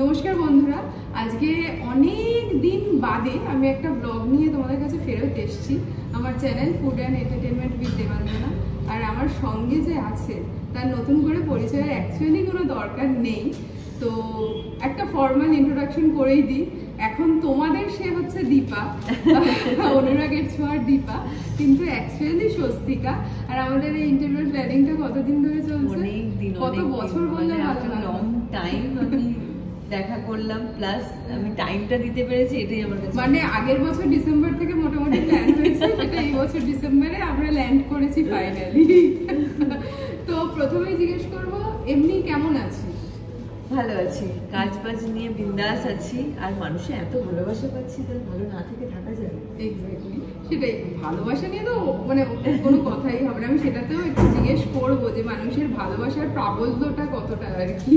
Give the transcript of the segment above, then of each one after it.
নমস্কার বন্ধুরা, আজকে অনেক দিন বাদে আমি একটা ব্লগ নিয়ে তোমাদের কাছে ফেরত এসেছি। আমার channel food and entertainment with Debanjana. আর আমার সঙ্গে যে আছে তার নতুন করে পরিচয়ের অ্যাকচুয়ালি কোনো দরকার নেই, তো একটা ফর্মাল ইন্ট্রোডাকশন করেই দিই। এখন তোমাদের সে হচ্ছে দীপা, অনুরাগের ছোঁয়ার দীপা, কিন্তু অ্যাকচুয়ালি স্বস্তিকা। আর আমাদের এই ইন্টারভিউ প্ল্যানিংটা কতদিন ধরে চলছে? কত বছর বললে ভালো, লং টাইম আমি দেখা করলাম, প্লাস আমি টাইমটা দিতে পেরেছি, এটাই আমার কাছে। মানে আগের বছর ডিসেম্বর থেকে মোটামুটি প্ল্যান হয়েছে, সেটা এই বছর ডিসেম্বরে আমরা ল্যান্ড করেছি ফাইনালি। তো প্রথমেই জিজ্ঞেস করবো, এমনি কেমন আছিস? ভালো আছি, কাজ বাজ নিয়ে বিন্দাস আছি, আর মানুষের এত ভালোবাসা পাচ্ছি, তার ভালো না থেকে থাকা যাবে? এক্স্যাক্টলি, সেটাই। ভালোবাসা নিয়ে তো মানে কোনো কথাই হবে না। আমি সেটাতেও একটু জিজ্ঞেস করবো যে মানুষের ভালোবাসার প্রাবল্যটা কতটা আর কি,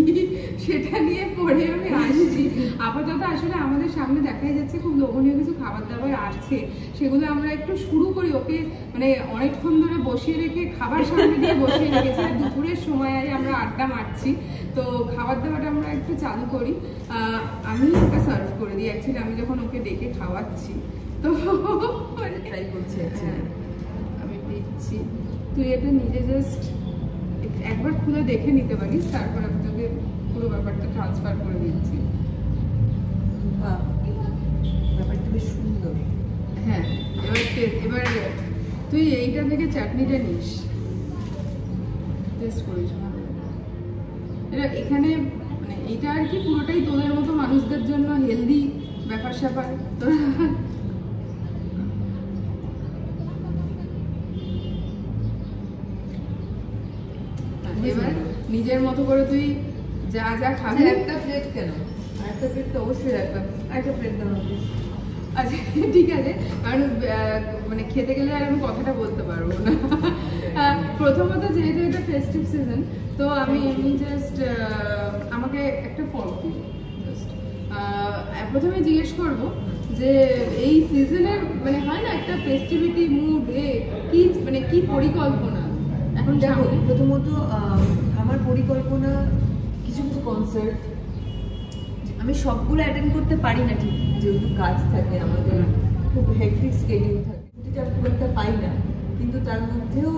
সেটা নিয়ে পরে আমি আসছি। আপাতত আসলে আমাদের সামনে দেখাই যাচ্ছে খুব লোভনীয় কিছু খাবার দাবার আসছে, সেগুলো আমরা একটু শুরু করি। ওকে মানে অনেকক্ষণ ধরে বসিয়ে রেখে খাবার সামনে দিয়ে বসিয়ে রেখেছি, আর দুপুরের সময় আমরা আড্ডা মারছি, তো খাবার দাবারটা আমরা একটু চালু করি। আমি ওকে সার্ভ করে দিই অ্যাকচুয়ালি, আমি যখন ওকে ডেকে খাওয়াচ্ছি তো ট্রাই করছি। হ্যাঁ, আমি দিচ্ছি। তুই এটা নিজে জাস্ট একবার খুলে দেখে নিতে পারিস, তারপর আমি তোকে পুরো ব্যাপারটা ট্রান্সফার করে দিচ্ছি। ব্যাপারটা বেশ সুন্দর। হ্যাঁ, এবার তুই এইটা থেকে চাটনিটা নিস, টেস্ট করিস ভালো। এটা এখানে মানে এইটা আর কি পুরোটাই তোদের মতো মানুষদের জন্য হেলদি ব্যাপার স্যাপার। এবার নিজের মতো করে তুই যা যা খাবি। একটা প্লেট কেন? একটা প্লেট তো অবশ্যই রাখবেন, একটা প্লেট দেওয়া। আচ্ছা ঠিক আছে, কারণ মানে খেতে গেলে আর আমি কথাটা বলতে পারবো না। প্রথমত যেহেতু এটা ফেস্টিভ সিজন, তো আমি এমনি জাস্ট আমাকে একটা ফর্ম দিই। প্রথমে জিজ্ঞেস করবো যে এই সিজনের মানে হয় না একটা ফেস্টিভিটি মুড, কি মানে কি পরিকল্পনা এখন? দেখো, প্রথমত আমার পরিকল্পনা কিছু কিছু কনসার্ট, আমি সবগুলো অ্যাটেন্ড করতে পারি না ঠিক, যেহেতু কাজ থাকে আমাদের, খুব হেক্টিক স্কেডিউল থাকে, ছুটিটা খুব একটা পাই না। কিন্তু তার মধ্যেও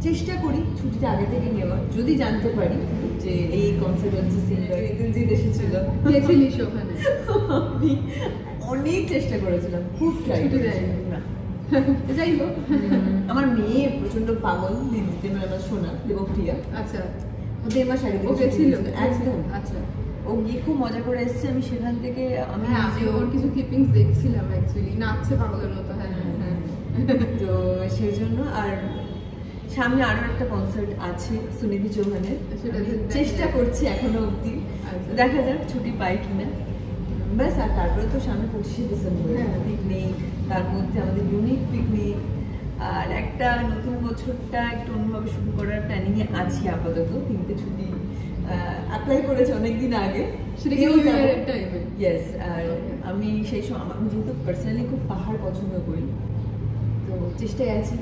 চেষ্টা করি ছুটিটা আগে থেকে নেওয়ার, যদি জানতে পারি যে এই কনসার্ট হচ্ছে, সিঙ্গার দিলজিৎ এসেছিল, গেছিলিস ওখানে? আমি অনেক চেষ্টা করেছিলাম, খুব ট্রাই না। যাই হোক, আমার মেয়ে প্রচন্ড পাগল দিলজিতের, মানে আমার শোনা দেবপ্রিয়া। আচ্ছা, ওদের মা শাড়ি গেছিল একদম। আচ্ছা, ও গিয়ে খুব মজা করে এসেছে। আমি সেখান থেকে আমি ওর কিছু ক্লিপিংস দেখছিলাম, অ্যাকচুয়ালি নাচছে পাগলের মতো। হ্যাঁ হ্যাঁ, তো সেই জন্য। আর সামনে আরো একটা কনসার্ট আছে সুনিধি চৌহানের, সেটা চেষ্টা করছি এখনো অব্দি, দেখা যাক ছুটি পাই কিনা। ব্যাস, আর তারপরে তো সামনে 25শে ডিসেম্বর পিকনিক, তার মধ্যে আমাদের ইউনিক পিকনিক, আর একটা নতুন বছরটা একটু অন্যভাবে শুরু করার প্ল্যানিংয়ে আছি আপাতত। 3টে ছুটি অ্যাপ্লাই করেছে অনেকদিন আগে, সেটা ইয়েস। আর আমি সেই সময়, আমি যেহেতু পার্সোনালি খুব পাহাড় পছন্দ করি, তো চেষ্টায় আছি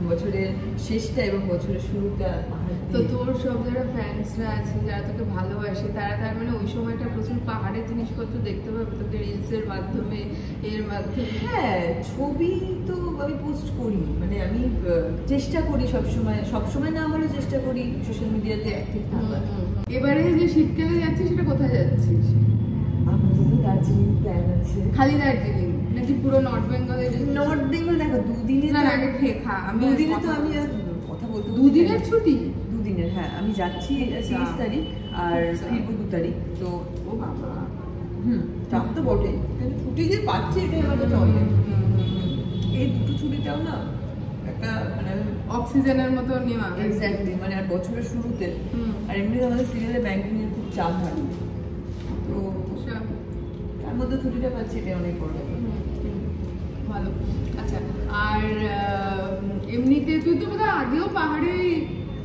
বছরের শেষটা এবং বছরের শুরুটা পাহাড়। তো তোর সব যারা ফ্যান্সরা আছে, যারা তোকে ভালোবাসে, তারা তার মানে ওই সময়টা প্রচুর পাহাড়ের জিনিসপত্র দেখতে পাবে তোকে রিলসের মাধ্যমে, এর মাধ্যমে। হ্যাঁ, ছবি তো আমি পোস্ট করি, মানে আমি চেষ্টা করি সবসময় না হলেও চেষ্টা করি সোশ্যাল মিডিয়াতে অ্যাক্টিভ থাকার। এবারে যে শীতকালে যাচ্ছিস, সেটা কোথায় যাচ্ছিস? আমাদের তো দার্জিলিং প্ল্যান আছে। খালি দার্জিলিং নাকি পুরো নর্থ বেঙ্গলে? নর্থ বেঙ্গল দেখো, দুদিনের আগে খেয়ে খা। আমি দুদিনে তো আমি কথা বলতে, দুদিনের ছুটি? দুদিনের, হ্যাঁ। আমি যাচ্ছি 30 তারিখ আর ফিরবো 2 তারিখ। তো ও বাবা, চাপ তো বটে, কিন্তু ছুটি যে পাচ্ছি এটাই আমার কাছে অনেক। এই দুটো ছুটিটাও না একটা মানে অক্সিজেনের মতো নেওয়া। এক্স্যাক্টলি, মানে আর বছরের শুরুতে, আর এমনিতে আমাদের সিরিয়ালে ব্যাংকিং এর খুব চাপ থাকে, তো তার মধ্যে ছুটিটা পাচ্ছি, এটাই অনেক বড় ভালো। আচ্ছা, আর এমনিতে তুই তো বোধহয় আগেও পাহাড়ে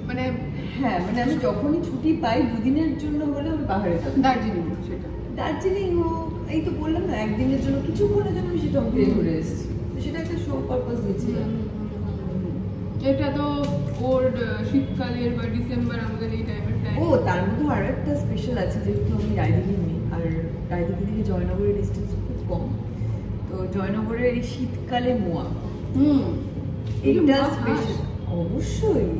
মানে? হ্যাঁ, মানে আমি যখনই ছুটি পাই দুদিনের জন্য হলে আমি পাহাড়ে যাবো। দার্জিলিং? সেটা দার্জিলিং হোক, এই তো বললাম না, একদিনের জন্য কিছুক্ষণের জন্য আমি সেটা ঘুরে এসেছি, সেটা একটা শো পারপাস দিয়েছিলাম। এটা তো ওর শীতকালের বা ডিসেম্বর আমাদের এই টাইমের টাইম। ও তার মধ্যে আরো একটা স্পেশাল আছে, যেহেতু আমি দার্জিলিং আর রায়দিঘি থেকে জয়নগরের ডিস্টেন্স খুব কম। তো জয়নগরের এই শীতকালে মোয়া, এইটা স্পেশাল অবশ্যই।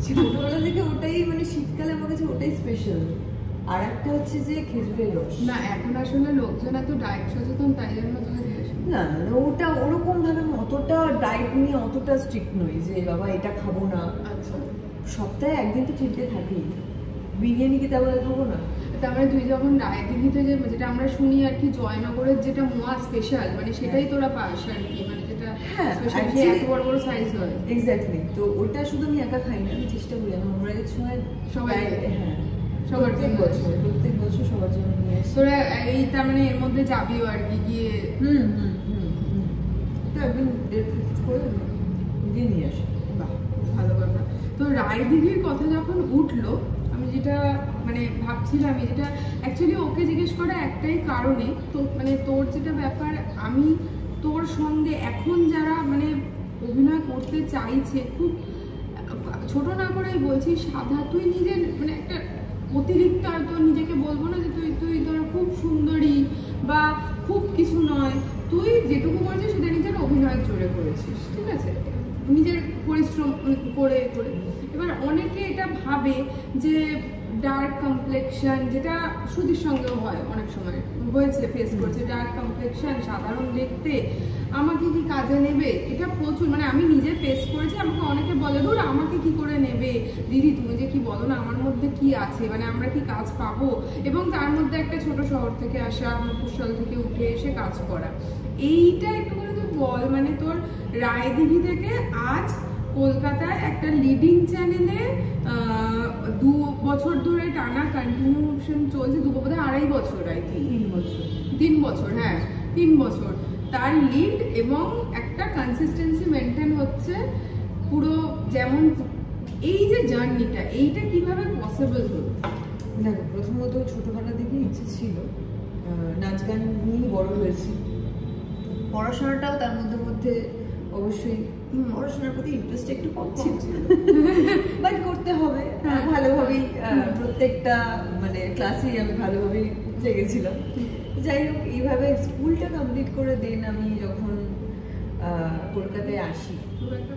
ছোটবেলা থেকে ওটাই মানে শীতকালে আমার কাছে ওটাই স্পেশাল। আর একটা হচ্ছে যে খেজুরের রস। না এখন আসলে লোকজন এত ডায়েট সচেতন, তাই জন্য না ওটা ওরকম ভাবে অতটা ডায়েট নিয়ে অতটা স্ট্রিক্ট নই যে বাবা এটা খাবো না। আচ্ছা, সপ্তাহে একদিন তো চিনতে থাকি, বিরিয়ানি কি তাহলে খাবো না? তার মানে তুই যখন রায়দিঘিতে যে যেটা আমরা শুনি আর কি, জয়নগরের যেটা মোয়া স্পেশাল, মানে সেটাই তোরা পাস আর কি, মানে যেটা স্পেশাল এত বড় বড় সাইজ হয়। এক্স্যাক্টলি। তো ওটা শুধু আমি একা খাই না, আমি চেষ্টা করি আমার অনুরাগের সময় সবাই, হ্যাঁ সবার প্রত্যেক বছর সবার জন্য নিয়ে আসি। তোরা এই তার মানে এর মধ্যে যাবিও আর কি গিয়ে। তো একদিন ডেট ফিক্স করে গিয়ে নিয়ে আসি। বাহ, ভালো কথা। তো রায়দিঘির কথা যখন উঠলো, আমি যেটা মানে ভাবছিলাম, যেটা অ্যাকচুয়ালি ওকে জিজ্ঞেস করা একটাই কারণে, তো মানে তোর যেটা ব্যাপার, আমি তোর সঙ্গে এখন যারা মানে অভিনয় করতে চাইছে, খুব ছোট না করেই বলছি, সাদা, তুই নিজের মানে একটা অতিরিক্ত, আর তোর নিজেকে বলবো না যে তুই ধর খুব সুন্দরী বা খুব কিছু নয়, তুই যেটুকু করেছিস সেটা নিজের অভিনয়ের জোরে করেছিস, ঠিক আছে, নিজের পরিশ্রম করে করে। এবার অনেকে এটা ভাবে যে ডার্ক কমপ্লেকশন, যেটা শ্রুতির সঙ্গেও হয়, অনেক সময় হয়েছে, ফেস করছে, ডার্ক কমপ্লেকশন, সাধারণ দেখতে, আমাকে কি কাজে নেবে, এটা প্রচুর, মানে আমি নিজে ফেস করেছি। আমাকে অনেকে বলে, ধর আমাকে কি করে নেবে দিদি, তুমি যে কি বলো না, আমার মধ্যে কি আছে, মানে আমরা কি কাজ পাবো, এবং তার মধ্যে একটা ছোট শহর থেকে আসা, মফস্বল থেকে উঠে এসে কাজ করা, এইটা একটু করে তুই বল। মানে তোর রায়দিঘি থেকে আজ কলকাতায় একটা লিডিং চ্যানেলে 2 বছর ধরে টানা কন্টিনিউশন চলছে, 2.5 বছর, আই থিঙ্ক 3 বছর, হ্যাঁ 3 বছর তার লিড, এবং একটা কনসিস্টেন্সি মেনটেন হচ্ছে পুরো। যেমন এই যে জার্নিটা, এইটা কিভাবে পসিবল হলো? দেখো, প্রথমত ছোটবেলা থেকে ইচ্ছে ছিল, নাচ গান নিয়েই বড় হয়েছি। পড়াশোনাটাও তার মধ্যে মধ্যে অবশ্যই, পড়াশোনার প্রতি ইন্টারেস্ট একটু কম ছিল, বাট করতে হবে ভালোভাবেই। প্রত্যেকটা মানে ক্লাসেই আমি ভালোভাবেই জেগেছিলাম। যাই হোক, এইভাবে স্কুলটা কমপ্লিট করে দেন আমি যখন কলকাতায় আসি,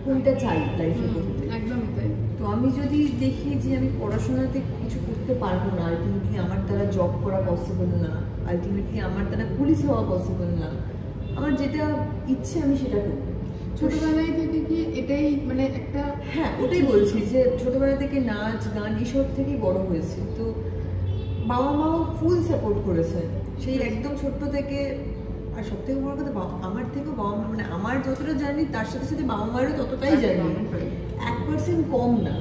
কোনটা চাই লাইফে করতে, একদমই তাই। তো আমি যদি দেখি যে আমি পড়াশোনাতে কিছু করতে পারবো না, আলটিমেটলি আমার দ্বারা জব করা পসিবল না, আলটিমেটলি আমার দ্বারা পুলিশ হওয়া পসিবল না, আমার যেটা ইচ্ছে আমি সেটা করবো। ছোটবেলায় থেকে কি এটাই মানে একটা, হ্যাঁ ওটাই বলছি যে ছোটবেলা থেকে নাচ গান এইসব থেকেই বড় হয়েছে। তো বাবা মাও ফুল সাপোর্ট করেছে সেই একদম ছোট্ট থেকে। আর সব থেকে বড় কথা, আমার থেকেও বাবা মা, মানে আমার যতটা জানি তার সাথে সাথে বাবা মায়েরও ততটাই জানি, 1% কম না।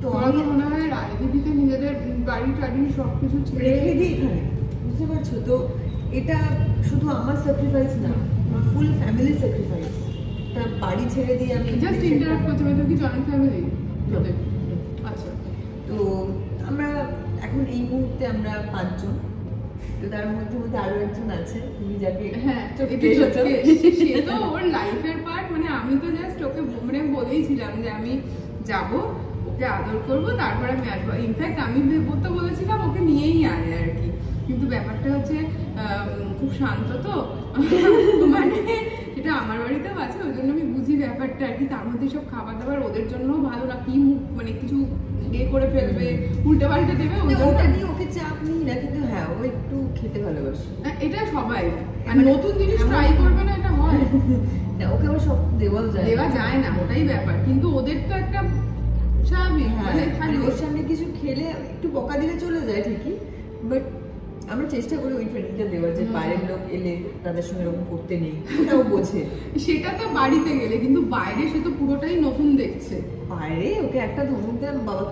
তো আমি মনে হয় রায়দিঘিতে নিজেদের বাড়ি টাড়ি সবকিছু ছেড়ে রেখে দিই এখানে, বুঝতে পারছো? তো এটা শুধু আমার স্যাক্রিফাইস না, আমার ফুল ফ্যামিলি স্যাক্রিফাইস। তা বাড়ি ছেড়ে দিয়ে আমি জাস্ট ইন্টারাপ্ট করতে পারি, কি জয়েন্ট ফ্যামিলি? আচ্ছা। তো আমরা এখন এই মুহূর্তে আমরা 5 জন। তো তার মধ্যে মধ্যে আরো একজন আছে, তুমি যাকে হ্যাঁ সে তো ওর লাইফের পার্ট। মানে আমি তো জাস্ট ওকে মানে বলেইছিলাম যে আমি যাব, ওকে আদর করবো, তারপরে আমি আসবো। ইনফ্যাক্ট আমি তো বলেছিলাম ওকে নিয়েই আয় আর কি, কিন্তু ব্যাপারটা হচ্ছে খুব শান্ত তো মানে এটা আমার বাড়িতেও আছে, ওই জন্য আমি বুঝি ব্যাপারটা আর কি। তার মধ্যে সব খাবার দাবার ওদের জন্য ভালো না, কি মানে কিছু ইয়ে করে ফেলবে, উল্টে পাল্টে দেবে, ওটা নিয়ে ওকে চাপ নিই না। কিন্তু হ্যাঁ, ও একটু খেতে ভালোবাসে, এটা সবাই। আর নতুন জিনিস ট্রাই করবে না, এটা হয় না, ওকে আবার সব দেওয়া যায় না, ওটাই ব্যাপার। কিন্তু ওদের তো একটা স্বাভাবিক, মানে ওর সামনে কিছু খেলে একটু বকা দিলে চলে যায় ঠিকই, বাট আমরা চেষ্টা করি ওই ট্রেনিংটা দেওয়ার, যে বাইরের লোক এলে তাদের সঙ্গে এরকম করতে নেই, সেটাও বোঝে। সেটা তো বাড়িতে গেলে, কিন্তু বাইরে সে তো পুরোটাই নতুন দেখছে। বাইরে ওকে একটা ধমক দেয়, বাবা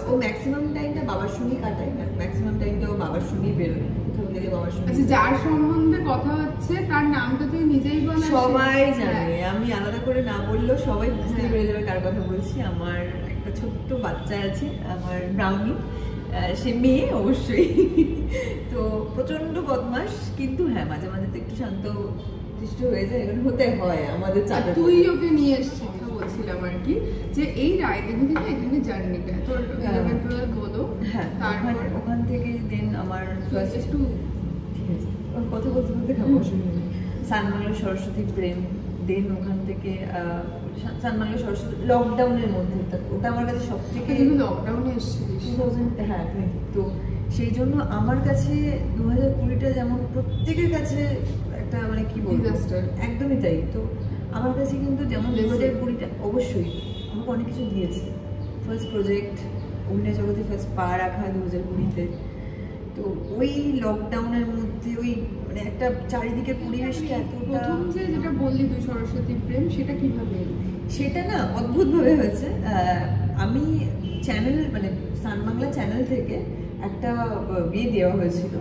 ও ম্যাক্সিমাম টাইমটা বাবার সঙ্গেই কাটায় না, ম্যাক্সিমাম টাইমটা ও বাবার সঙ্গেই বেরোয়, কোথাও গেলে বাবার সঙ্গে। আচ্ছা, যার সম্বন্ধে কথা হচ্ছে তার নামটা তুই নিজেই বল। সবাই জানে, আমি আলাদা করে না বললেও সবাই বুঝতেই পেরে যাবে কার কথা বলছি। আমার একটা ছোট্ট বাচ্চা আছে, আমার ব্রাউনি, সে মেয়ে অবশ্যই। তো প্রচন্ড বদমাস, কিন্তু হ্যাঁ মাঝে মাঝে তো একটু শান্ত দৃষ্ট হয়ে যায়, এখন হতে হয় আমাদের চাপে। তুই ওকে নিয়ে এসেছিস, কথা বলছিলাম আর কি, যে এই রায়দিঘি থেকে এখানে জার্নিটা তোর 11-12 বলো। হ্যাঁ, তারপর ওখান থেকে দেন আমার আমার ফার্স্ট একটু ঠিক আছে কথা বলতে বলতে খাবো সানবাংলা সরস্বতী প্রেম, দেন ওখান থেকে সানবাংলা সরস্বতী লকডাউনের মধ্যে, ওটা আমার কাছে সব থেকে লকডাউনে এসেছিলিস 2000 হ্যাঁ 20 তো সেই জন্য আমার কাছে 2020টা যেমন প্রত্যেকের কাছে একটা মানে কি বলবো একদমই তাই। তো আমার কাছে কিন্তু যেমন 2020টা অবশ্যই আমাকে অনেক কিছু দিয়েছে। ফার্স্ট প্রজেক্ট, অভিনয় জগতে ফার্স্ট পা রাখা 2020তে। তো ওই লকডাউনের মধ্যে ওই মানে একটা চারিদিকের পরিবেশটা এতটা, প্রথম যে যেটা বললি তুই সরস্বতী প্রেম, সেটা কিভাবে? সেটা না অদ্ভুতভাবে হয়েছে। আমি চ্যানেল মানে সানবাংলা চ্যানেল থেকে একটা বিয়ে দেওয়া হয়েছিল,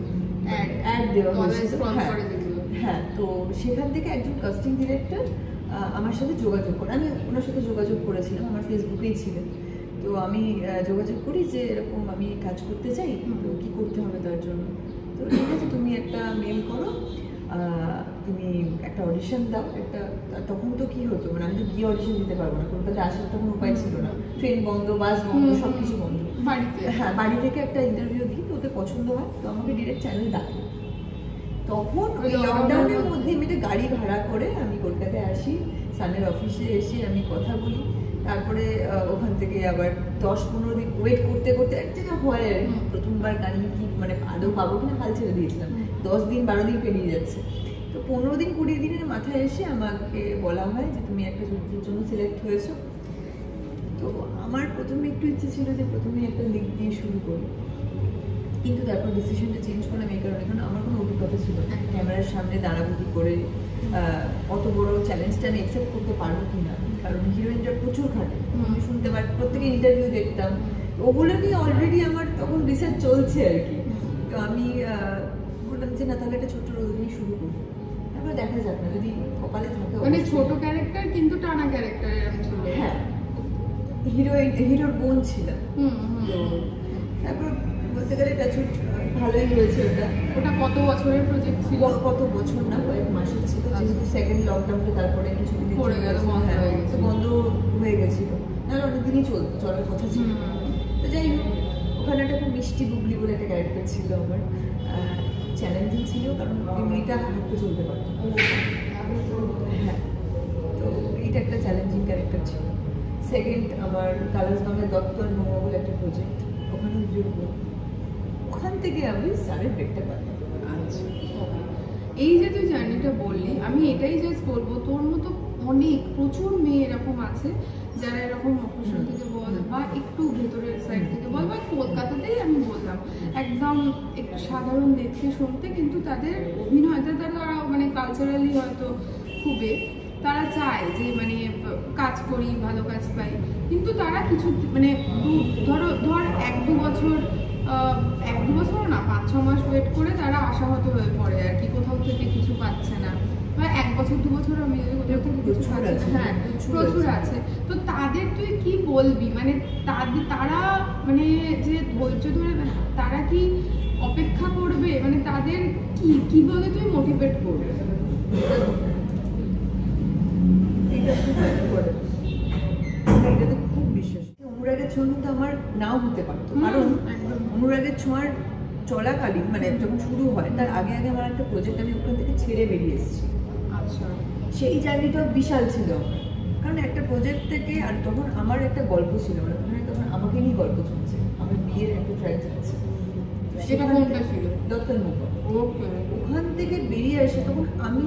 অ্যাড দেওয়া হয়েছিল। হ্যাঁ, তো সেখান থেকে একজন কাস্টিং ডিরেক্টর আমার সাথে যোগাযোগ করে, আমি ওনার সাথে যোগাযোগ করেছিলাম, আমার ফেসবুকেই ছিলেন। তো আমি যোগাযোগ করি যে এরকম আমি কাজ করতে চাই, তো কী করতে হবে তার জন্য। তো ঠিক আছে, তুমি একটা মেল করো, তুমি একটা অডিশন দাও একটা। তখন তো কি হতো মানে আমি তো গিয়ে অডিশন দিতে পারবো না, কলকাতায় আসার তখন উপায় ছিল না, ট্রেন বন্ধ, বাস বন্ধ, সব কিছু বন্ধ। হ্যাঁ, বাড়ি থেকে একটা ইন্টারভিউ দিই, তো ওতে পছন্দ হয়, তো আমাকে ডিরেক্ট চ্যানেল ডাকে। তখন ওই লকডাউনের মধ্যে আমি একটা গাড়ি ভাড়া করে আমি কলকাতায় আসি, সানের অফিসে এসে আমি কথা বলি। তারপরে ওখান থেকে আবার 10-15 দিন ওয়েট করতে করতে এক জায়গা হয় আর প্রথমবার গান কি মানে আদৌ পাবো কিনা হাল ছেড়ে দিয়েছিলাম। 10 দিন 12 দিন পেরিয়ে যাচ্ছে, তো 15 দিন 20 দিনের মাথায় এসে আমাকে বলা হয় যে তুমি একটা যুদ্ধের জন্য সিলেক্ট হয়েছো। তো আমার প্রথমে একটু ইচ্ছে ছিল যে প্রথমে একটা লিঙ্ক দিয়ে শুরু করি, কিন্তু তারপর ডিসিশনটা চেঞ্জ করলাম এই কারণে, কারণ আমার কোনো অভিজ্ঞতা ছিল না ক্যামেরার সামনে দাঁড়াবো কি করে, অত বড় চ্যালেঞ্জটা আমি অ্যাকসেপ্ট করতে পারবো কি না, কারণ হিরোইনটা প্রচুর খাটে। আমি শুনতে পারি, প্রত্যেকে ইন্টারভিউ দেখতাম, ওগুলো নিয়ে অলরেডি আমার তখন রিসার্চ চলছে আর কি। তো আমি বললাম যে না, তাহলে একটা ছোট্ট রোল নিয়ে শুরু করবো, তারপর দেখা যাক না, যদি কপালে থাকে। মানে ছোট ক্যারেক্টার কিন্তু টানা ক্যারেক্টার এরকম ছিল। হ্যাঁ, হিরোর বোন ছিলাম। তো তারপর বলতে গেলে এটা ভালোই হয়েছে। ওটা কত বছরের প্রজেক্ট ছিল? কত বছর না, কয়েক মাসের ছিল, যেহেতু সেকেন্ড লকডাউনটা তারপরে কিছুদিন পড়ে গেল, বন্ধ হয়ে গেছিল, নাহলে অনেকদিনই চলার কথা ছিল। তো যাই হোক, ওখানে একটা খুব মিষ্টি বুবলি বলে একটা ক্যারেক্টার ছিল আমার, চ্যালেঞ্জিং ছিল, কারণ ওই মেয়েটা হাঁটতে চলতে পারতো। হ্যাঁ, তো এইটা একটা চ্যালেঞ্জিং ক্যারেক্টার ছিল। সেকেন্ড আমার কালার্স বাংলা দত্ত আর মোমো বলে একটা প্রজেক্ট, ওখানে জুড়বো, ওখান থেকে আমি স্টারের ব্রেকটা পাই। আচ্ছা, এই যে তুই জার্নিটা বললি, আমি এটাই জাস্ট বলবো, তোর মতো অনেক প্রচুর মেয়ে এরকম আছে যারা এরকম মফস্বল থেকে বল বা একটু ভেতরের সাইড থেকে বল বা কলকাতাতেই আমি বললাম একদম সাধারণ দেখতে শুনতে, কিন্তু তাদের অভিনয়টা তারা মানে কালচারালি হয়তো খুবই তারা চায় যে মানে কাজ করি, ভালো কাজ পাই, কিন্তু তারা কিছু মানে ধর 1-2 বছর 1-2 বছরও না, 5-6 মাস ওয়েট করে তারা আশাহত হয়ে পড়ে আর কি, কোথাও থেকে কিছু পাচ্ছে না, বা 1 বছর 2 বছর আমি কোথাও থেকে কিছু পাচ্ছি। হ্যাঁ, প্রচুর আছে। তো তাদের তুই কি বলবি, মানে তারা মানে যে ধৈর্য ধরে, তারা কি অপেক্ষা করবে, মানে তাদের কি বলে তুই মোটিভেট করবে? এটাতে খুব বিশ্বাস। অনুরাগের ছোঁয়া কিন্তু আমার নাও হতে পারতো, কারণ অনুরাগের ছোঁয়ার চলাকালীন মানে যখন শুরু হয় তার আগে আগে আমার একটা প্রজেক্ট আমি ওখান থেকে ছেড়ে বেরিয়ে এসেছি। আচ্ছা, সেই জার্নিটাও বিশাল ছিল, কারণ একটা প্রজেক্ট থেকে, আর তখন আমার একটা গল্প ছিল, মানে তখন আমাকে নিয়ে গল্প চলছে, আমার বিয়ের একটা ট্রাই চলছে। সেটা কোনটা ছিল? দত্তন মুখ। ওকে, ওখান থেকে বেরিয়ে এসে তখন আমি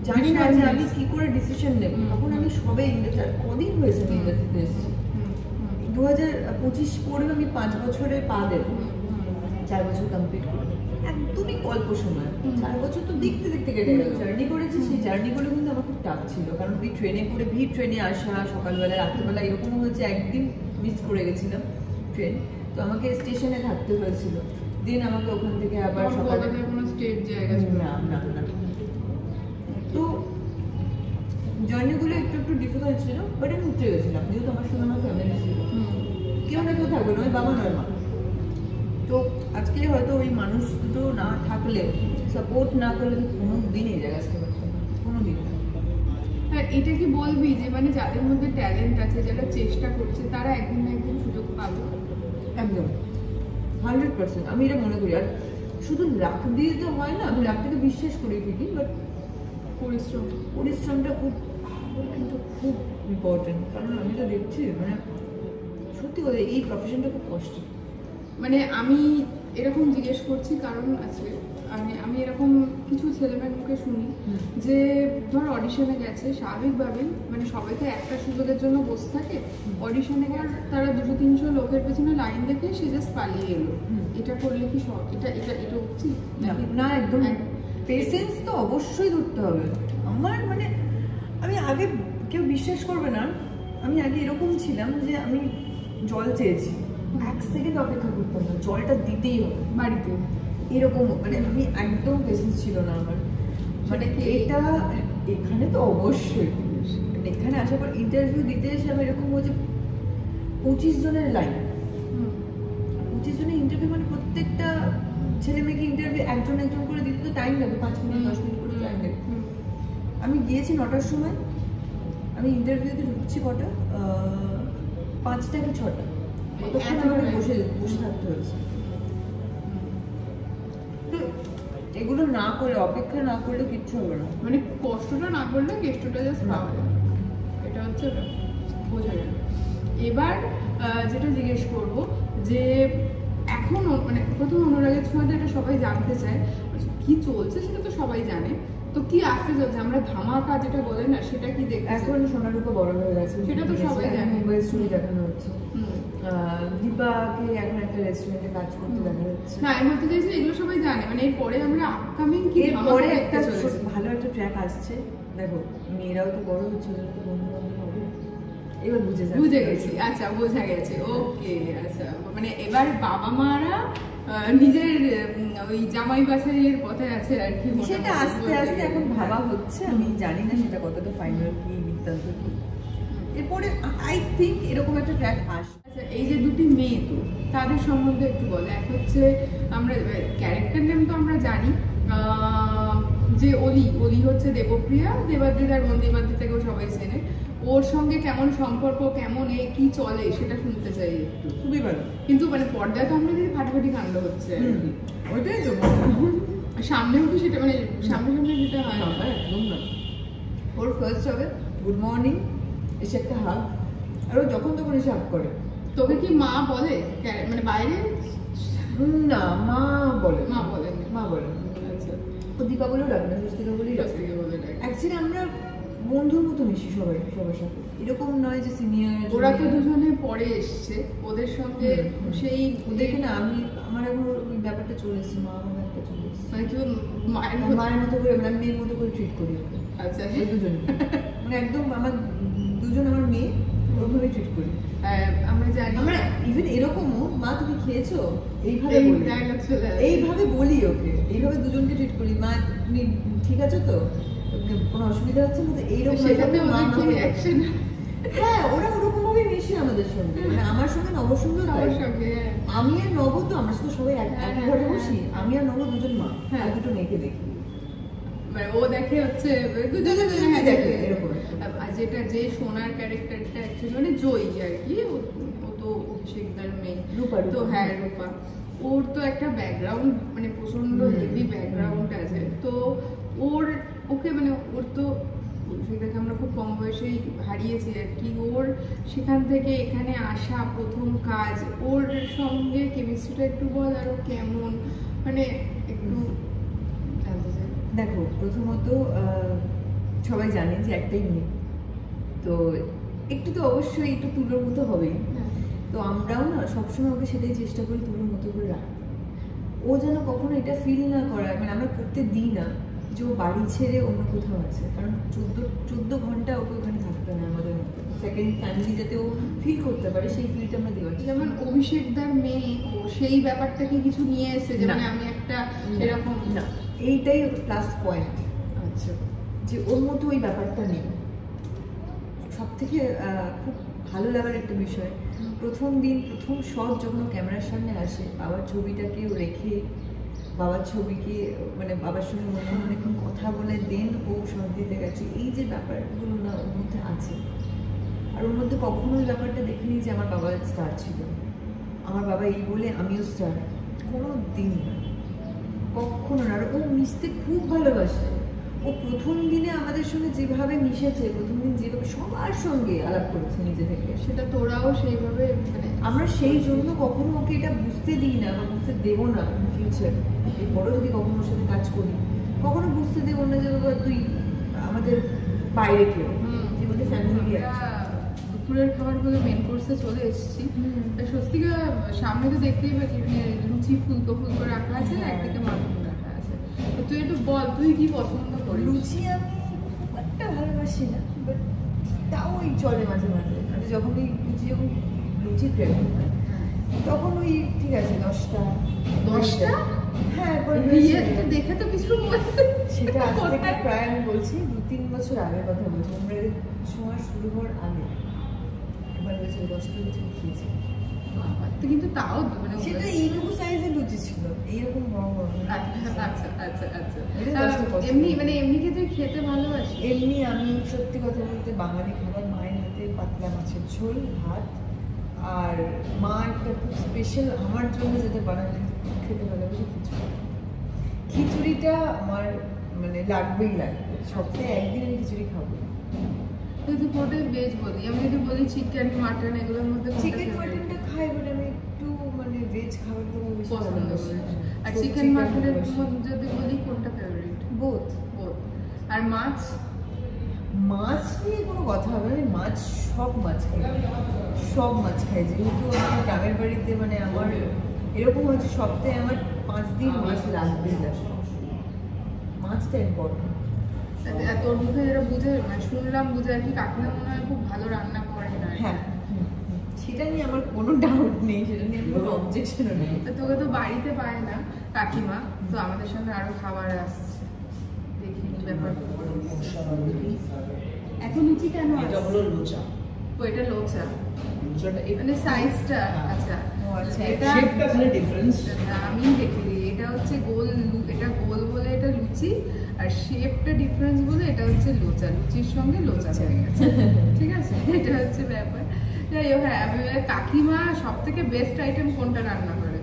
জানি না যে আমি কি করে ডিসিশন নেব, তখন আমি সবে ইন্ডাস্ট্রি কদিন হয়েছে আমি ইন্ডাস্ট্রিতে এসেছি, 2025 পরেও আমি 5 বছরে পা দেবো, 4 বছর কমপ্লিট করবো, একদমই অল্প সময়। 4 বছর তো দেখতে দেখতে কেটে গেল। জার্নি করেছি, সেই জার্নিগুলো কিন্তু আমার খুব টাফ ছিল, কারণ ওই ট্রেনে করে ভিড়, ট্রেনে আসা, সকালবেলা রাত্রিবেলা এরকমও হয়েছে, একদিন মিস করে গেছিলাম ট্রেন, তো আমাকে স্টেশনে থাকতে হয়েছিল, দিন আমাকে ওখান থেকে আবার সকালে কোনো স্টেট জায়গা ছিল না। তো জার্নিগুলো একটু একটু ডিফিকাল্ট ছিল, বাট আমি উঠে গেছিলাম, যেহেতু আমার সঙ্গে আমার ফ্যামিলি ছিল, কেউ না কেউ থাকবে না, ওই বাবা নয় মা। তো আজকে হয়তো ওই মানুষ দুটো না থাকলে, সাপোর্ট না করলে কোনো দিন এই জায়গায় আসতে পারতাম না, কোনো দিন। হ্যাঁ, এটা কি বলবি যে মানে যাদের মধ্যে ট্যালেন্ট আছে, যারা চেষ্টা করছে, তারা একদিন না একদিন সুযোগ পাবে? একদম 100% আমি এটা মনে করি। আর শুধু লাক দিয়ে তো হয় না, আমি লাকটাকে বিশ্বাস করি ঠিকই, বাট পরিশ্রমটা খুব কিন্তু খুব ইম্পর্টেন্ট। কারণ আমি তো দেখছি মানে সত্যি কথা এই প্রফেশনটা খুব কষ্ট। মানে আমি এরকম জিজ্ঞেস করছি কারণ আছে, মানে আমি এরকম কিছু ছেলেমেয়ের মুখে শুনি যে ধর অডিশনে গেছে, স্বাভাবিকভাবে মানে সবাই তো একটা সুযোগের জন্য বসে থাকে, অডিশনে গেছে তারা 200-300 লোকের পেছনে লাইন দেখে সে জাস্ট পালিয়ে এলো। এটা করলে কি এটা এটা এটা উচিত না? একদম পেশেন্স তো অবশ্যই ধরতে হবে। আমার মানে আমি আগে, কেউ বিশ্বাস করবে না, আমি আগে এরকম ছিলাম যে আমি জল চেয়েছি, 1 সেকেন্ড অপেক্ষা করতাম না, জলটা দিতেই হবে বাড়িতে, এরকম মানে আমি একদম পেশেন্স ছিল না আমার। মানে এটা এখানে তো অবশ্যই, এখানে আসার পর ইন্টারভিউ দিতে এসে আমি এরকম হচ্ছে 25 জনের লাইন, 25 জনের ইন্টারভিউ, মানে প্রত্যেকটা ছেলে মেয়েকে ইন্টারভিউ একজন একজন করে দিতে তো টাইম লাগবে, 5 মিনিট 10 মিনিট করে টাইম লাগবে। আমি গিয়েছি 9টার সময়, আমি ইন্টারভিউতে ঢুকছি কটা 5টা কি 6টা, আমাকে বসে থাকতে হয়েছে। তো এগুলো না করে, অপেক্ষা না করলে কিচ্ছু হবে না, মানে কষ্টটা না করলে কেষ্টটা জাস্ট পাওয়া যায়, এটা হচ্ছে বোঝা গেল। এবার যেটা জিজ্ঞেস করবো যে এখন মানে প্রথম অনুরাগের ছোঁয়াতে এটা সবাই জানতে চায়, কি চলছে সেটা তো সবাই জানে, তো কি আসতে চলছে, আমরা ধামাকা যেটা বলে না সেটা কি দেখতে? এখন সোনারূপা বড় হয়ে গেছে, সেটা তো সবাই জানে, মুম্বাই স্টোরি দেখানো হচ্ছে, দীপাকে এখন একটা রেস্টুরেন্টে কাজ করতে দেখা যাচ্ছে। না এর মধ্যে চাইছি এগুলো সবাই জানে, মানে এরপরে আমরা আপকামিং কি এরপরে একটা ভালো একটা ট্র্যাক আসছে, দেখো মেয়েরাও তো বড় হচ্ছে, ওদের তো বন্ধু বান্ধব হবে, এবার বুঝে গেছি। আচ্ছা বোঝা গেছে, ওকে। আচ্ছা মানে এবার বাবা মারা নিজের ওই জামাই বাছাইয়ের পথে আছে আর কি, সেটা আস্তে আস্তে এখন ভাবা হচ্ছে, আমি জানি না সেটা কতটা ফাইনাল কি বৃত্তান্ত কি, এরপরে আই থিঙ্ক এরকম একটা ট্র্যাক আসবে। আচ্ছা এই যে দুটি মেয়ে, তো তাদের সম্বন্ধে একটু বলো। এক হচ্ছে আমরা ক্যারেক্টার নেম তো আমরা জানি, যে অলি হচ্ছে দেবপ্রিয়া, দেবাদ্রিতার বোন, দেবাদ্রিতাকেও সবাই চেনে, ওর সঙ্গে কেমন সম্পর্ক, কেমন কি চলে সেটা শুনতে চাই একটু। খুবই ভালো, কিন্তু মানে পর্দায় তো আমরা যদি ফাটাফাটি কাণ্ড হচ্ছে, ওইটাই তো সামনে উঠে সেটা মানে সামনে যেটা হয় না, একদম না। ওর ফার্স্ট হবে গুড মর্নিং, এসে একটা হাগ, আর ও যখন তখন এসে হাগ করে। তোকে কি মা বলে মানে বাইরে? না মা বলে, মা বলে আচ্ছা ও দীপাবলিও ডাকে না, স্বস্তিকা বলেই ডাকে। অ্যাকচুয়ালি আমরা বন্ধুর মতো মিশি সবার সাথে, এরকম নয় যে সিনিয়র। ওরা তো দুজনে পরে এসছে, ওদের সঙ্গে সেই ওদেরকে না আমি আমার এখন ওই ব্যাপারটা চলে এসেছে, মা আমার ব্যাপারটা চলে এসেছে, মানে তুই মায়ের মতো করে, মানে মেয়ের মতো করে ট্রিট করি। আচ্ছা ওই দুজনে মানে একদম আমার দুজন আমার মেয়ে, ওরকমভাবে ট্রিট করি। আমরা জানি, আমরা ইভেন এরকমও, মা তুমি খেয়েছো, এইভাবে বলি ওকে, এইভাবে দুজনকে ট্রিট করি, মা তুমি ঠিক আছে তো, কোনো অসুবিধা হচ্ছে না তো, এইরকম। হ্যাঁ ওরা ওরকম ভাবে মিশে আমাদের সঙ্গে, মানে আমার সঙ্গে নবর সঙ্গে, আমি আর নব তো আমরা তো সবাই এক ঘরে বসি, আমি আর নব দুজন মা, আর দুটো মেয়েকে দেখি, ও দেখে হচ্ছে দুজনে দেখে এরকম। যেটা যে সোনার ক্যারেক্টারটা অ্যাকচুয়ালি মানে জয়ী আর কি, ও তো অভিষেকদার মেয়ে, তো হ্যাঁ রূপা, ওর তো একটা ব্যাকগ্রাউন্ড মানে প্রচন্ড হেভি ব্যাকগ্রাউন্ড আছে, তো ওকে মানে ওর তো অভিষেকদাকে আমরা খুব কম বয়সেই হারিয়েছি আর কি, ওর সেখান থেকে এখানে আসা প্রথম কাজ, ওর সঙ্গে কেমিস্ট্রিটা একটু বল, আর ও কেমন মানে একটু জানতে চাই। দেখো প্রথমত সবাই জানে যে একটাই মেয়ে, তো একটু তো অবশ্যই একটু তুলোর মতো হবেই, তো আমরাও না সবসময় ওকে সেটাই চেষ্টা করি তুলোর মতো করে রাখতে, ও যেন কখনো এটা ফিল না করায়, মানে আমরা করতে দিই না যে ও বাড়ি ছেড়ে অন্য কোথাও আছে, কারণ 14 ঘন্টা ওকে ওখানে থাকতে হয় আমাদের মতো, সেকেন্ড ফ্যামিলি যাতে ও ফিল করতে পারে সেই ফিলটা আমরা দেওয়ার। যেমন অভিষেকদার মেয়ে, ও সেই ব্যাপারটাকে কিছু নিয়ে এসে যে মানে আমি একটা এরকম না, এইটাই প্লাস পয়েন্ট। আচ্ছা যে ওর মতো ওই ব্যাপারটা নেই। সব থেকে খুব ভালো লাগার একটা বিষয়, প্রথম শট যখন ও ক্যামেরার সামনে আসে, বাবার ছবিটাকে রেখে বাবার ছবিকে মানে বাবার সঙ্গে মনে অনেকক্ষণ কথা বলে দেন ও শট দিতে গেছে, এই যে ব্যাপারগুলো না ওর মধ্যে আছে, আর ওর মধ্যে কখনো ওই ব্যাপারটা দেখিনি যে আমার বাবা স্টার ছিল, আমার বাবা এই বলে আমিও স্টার, কোনো দিন না, কখনো না। আর ও মিশতে খুব ভালোবাসে। ও প্রথম দিনে আমাদের সঙ্গে যেভাবে মিশেছে, প্রথম দিন যেভাবে সবার সঙ্গে আলাপ করেছে নিজে থেকে, সেটা তোরাও সেইভাবে মানে আমরা সেই জন্য কখনো ওকে এটা বুঝতে দিই না বা বুঝতে দেবো না। ফিউচার বড় যদি কখনো ওর সাথে কাজ করি, কখনো বুঝতে দেবো না যে বাবা তুই আমাদের বাইরে কেউ, যেগুলো ফ্যামিলি আছে। দুপুরের খাবারগুলো মেন কোর্সে চলে এসেছি। স্বস্তিকা সামনে তো দেখতেই পাচ্ছি মানে লুচি ফুলকো ফুলকো রাখা আছে, একদিকে মাখন রাখা আছে। তো তুই একটু বল তুই কি পছন্দ করিস? লুচি আমি খুব একটা ভালোবাসি না, বাট তাও ওই চলে মাঝে মাঝে। মানে যখন ওই লুচি প্রেমী হয় তখন ওই ঠিক আছে 10টা। হ্যাঁ, দেখে তো কিছু সেটা আজ থেকে প্রায় আমি বলছি 2-3 বছর আগের কথা বলছি। আমরা সময় শুরু হওয়ার আগে এবার হয়েছে 10টা লুচি খেয়েছি। কিন্তু তাও মানে সেটা এইটুকু সাইজের লুচি ছিল, এইরকম বড় বড়। আচ্ছা আচ্ছা আচ্ছা। এমনি মানে এমনি কি তুই খেতে ভালোবাসি? এমনি আমি সত্যি কথা বলতে বাঙালি খাবার, মায়ের হাতে পাতলা মাছের ঝোল, ভাত, আর মা একটা খুব স্পেশাল আমার জন্য যেটা বানালে খেতে ভালোবাসি, খিচুড়ি। খিচুড়িটা আমার মানে লাগবেই লাগবে, সপ্তাহে একদিন আমি খিচুড়ি খাবো। তুই কোথায় ভেজ বলি, আমি যদি বলি চিকেন মাটন এগুলোর মধ্যে চিকেন মাটনটা খাই, বাট আমি একটু মানে ভেজ খাবারটা বেশি পছন্দ করি। আর চিকেন মাটনের যদি বলি কোনটা ফেভারিট? বোথ। আর মাছ? মাছ নিয়ে কোনো কথা হবে না, মাছ সব মাছ খাই। যেহেতু আমার গ্রামের বাড়িতে মানে আমার এরকম হচ্ছে সপ্তাহে আমার 5 দিন মাছ লাগবে। মাছটা ইম্পর্টেন্ট। তোর মুখে যেটা বুঝে মানে শুনলাম বুঝে আর কি, কাকিমা মনে হয় খুব ভালো রান্না করে না? হ্যাঁ, সেটা নিয়ে আমার কোনো ডাউট নেই, সেটা নিয়ে কোনো অবজেকশনও নেই। তোকে তো বাড়িতে পায় না কাকিমা, তো আমাদের সঙ্গে আরো খাবার আসছে, দেখিনি ব্যাপার। এখন লুচি কেন এটা হলো লুচা। ওইটা লোচা লুচাটা মানে সাইজটা? আচ্ছা এটা শেপটা খালি ডিফারেন্স। আমি দেখি এটা হচ্ছে গোল, এটা গোল বলে এটা লুচি, আর শেপটা ডিফারেন্স বলে এটা হচ্ছে লোচা। লুচির সঙ্গে লোচা হয়ে গেছে, ঠিক আছে? এটা হচ্ছে ব্যাপার। যাই হোক, হ্যাঁ কাকিমা সব থেকে বেস্ট আইটেম কোনটা রান্না করে?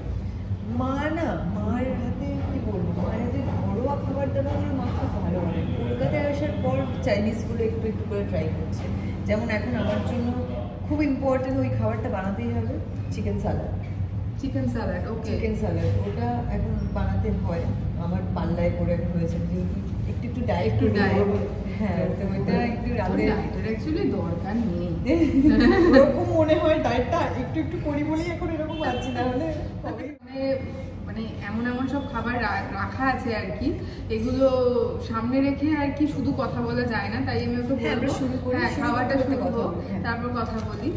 মার হাতে কি বলবো, মায়ের হাতে ঘরোয়া খাবার দাবার মা খুব ভালো করে। কলকাতায় আসার পর চাইনিজগুলো একটু একটু করে ট্রাই করছে। যেমন এখন আমার জন্য খুব ইম্পর্টেন্ট ওই খাবারটা বানাতেই হবে, চিকেন স্যালাড। ওকে। চিকেন স্যালাড ওটা এখন বানাতে হয়, আমার পাল্লায় করে এখন হয়েছে, যেহেতু একটু ডায়েট। হ্যাঁ, তো ওইটা একটু রাতে অ্যাকচুয়ালি দরকার নেই, ওরকম মনে হয় ডায়েটটা একটু করি বলেই এখন এরকম আছি, না হলে মানে এমন সব খাবার রাখা আছে আর কি, এগুলো সামনে রেখে আর কি শুধু কথা বলা যায় না, তাই আমি ওকে বলবো হ্যাঁ খাওয়াটা শুরু করবো, তারপর কথা বলি।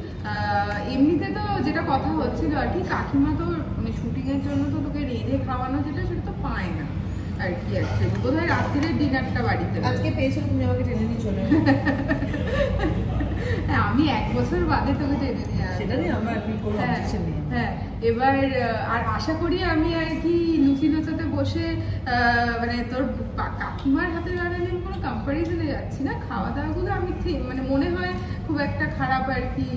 এমনিতে তো যেটা কথা হচ্ছিল আর কি, কাকিমা তো মানে শুটিং এর জন্য তো তোকে রেঁধে খাওয়ানো যেটা সেটা তো পায় না আর কি। অ্যাকচুয়ালি বোধহয় রাত্রির ডিনারটা বাড়িতে আজকে পেয়েছো, তুমি আমাকে টেনে নিয়ে চলে হ্যাঁ, আমি 1 বছর বাদে তোকে টেনে নিয়ে আসবো, সেটা নিয়ে আমার কোনো অবজেকশন নেই। হ্যাঁ, এবার আর আশা করি আমি আর কি লুচি লোচাতে বসে মানে তোর কাকিমার হাতে বানালে কোনো কম্পারিজনে যাচ্ছি না। খাওয়া দাওয়াগুলো আমি মানে মনে হয় খুব একটা খারাপ আর কি।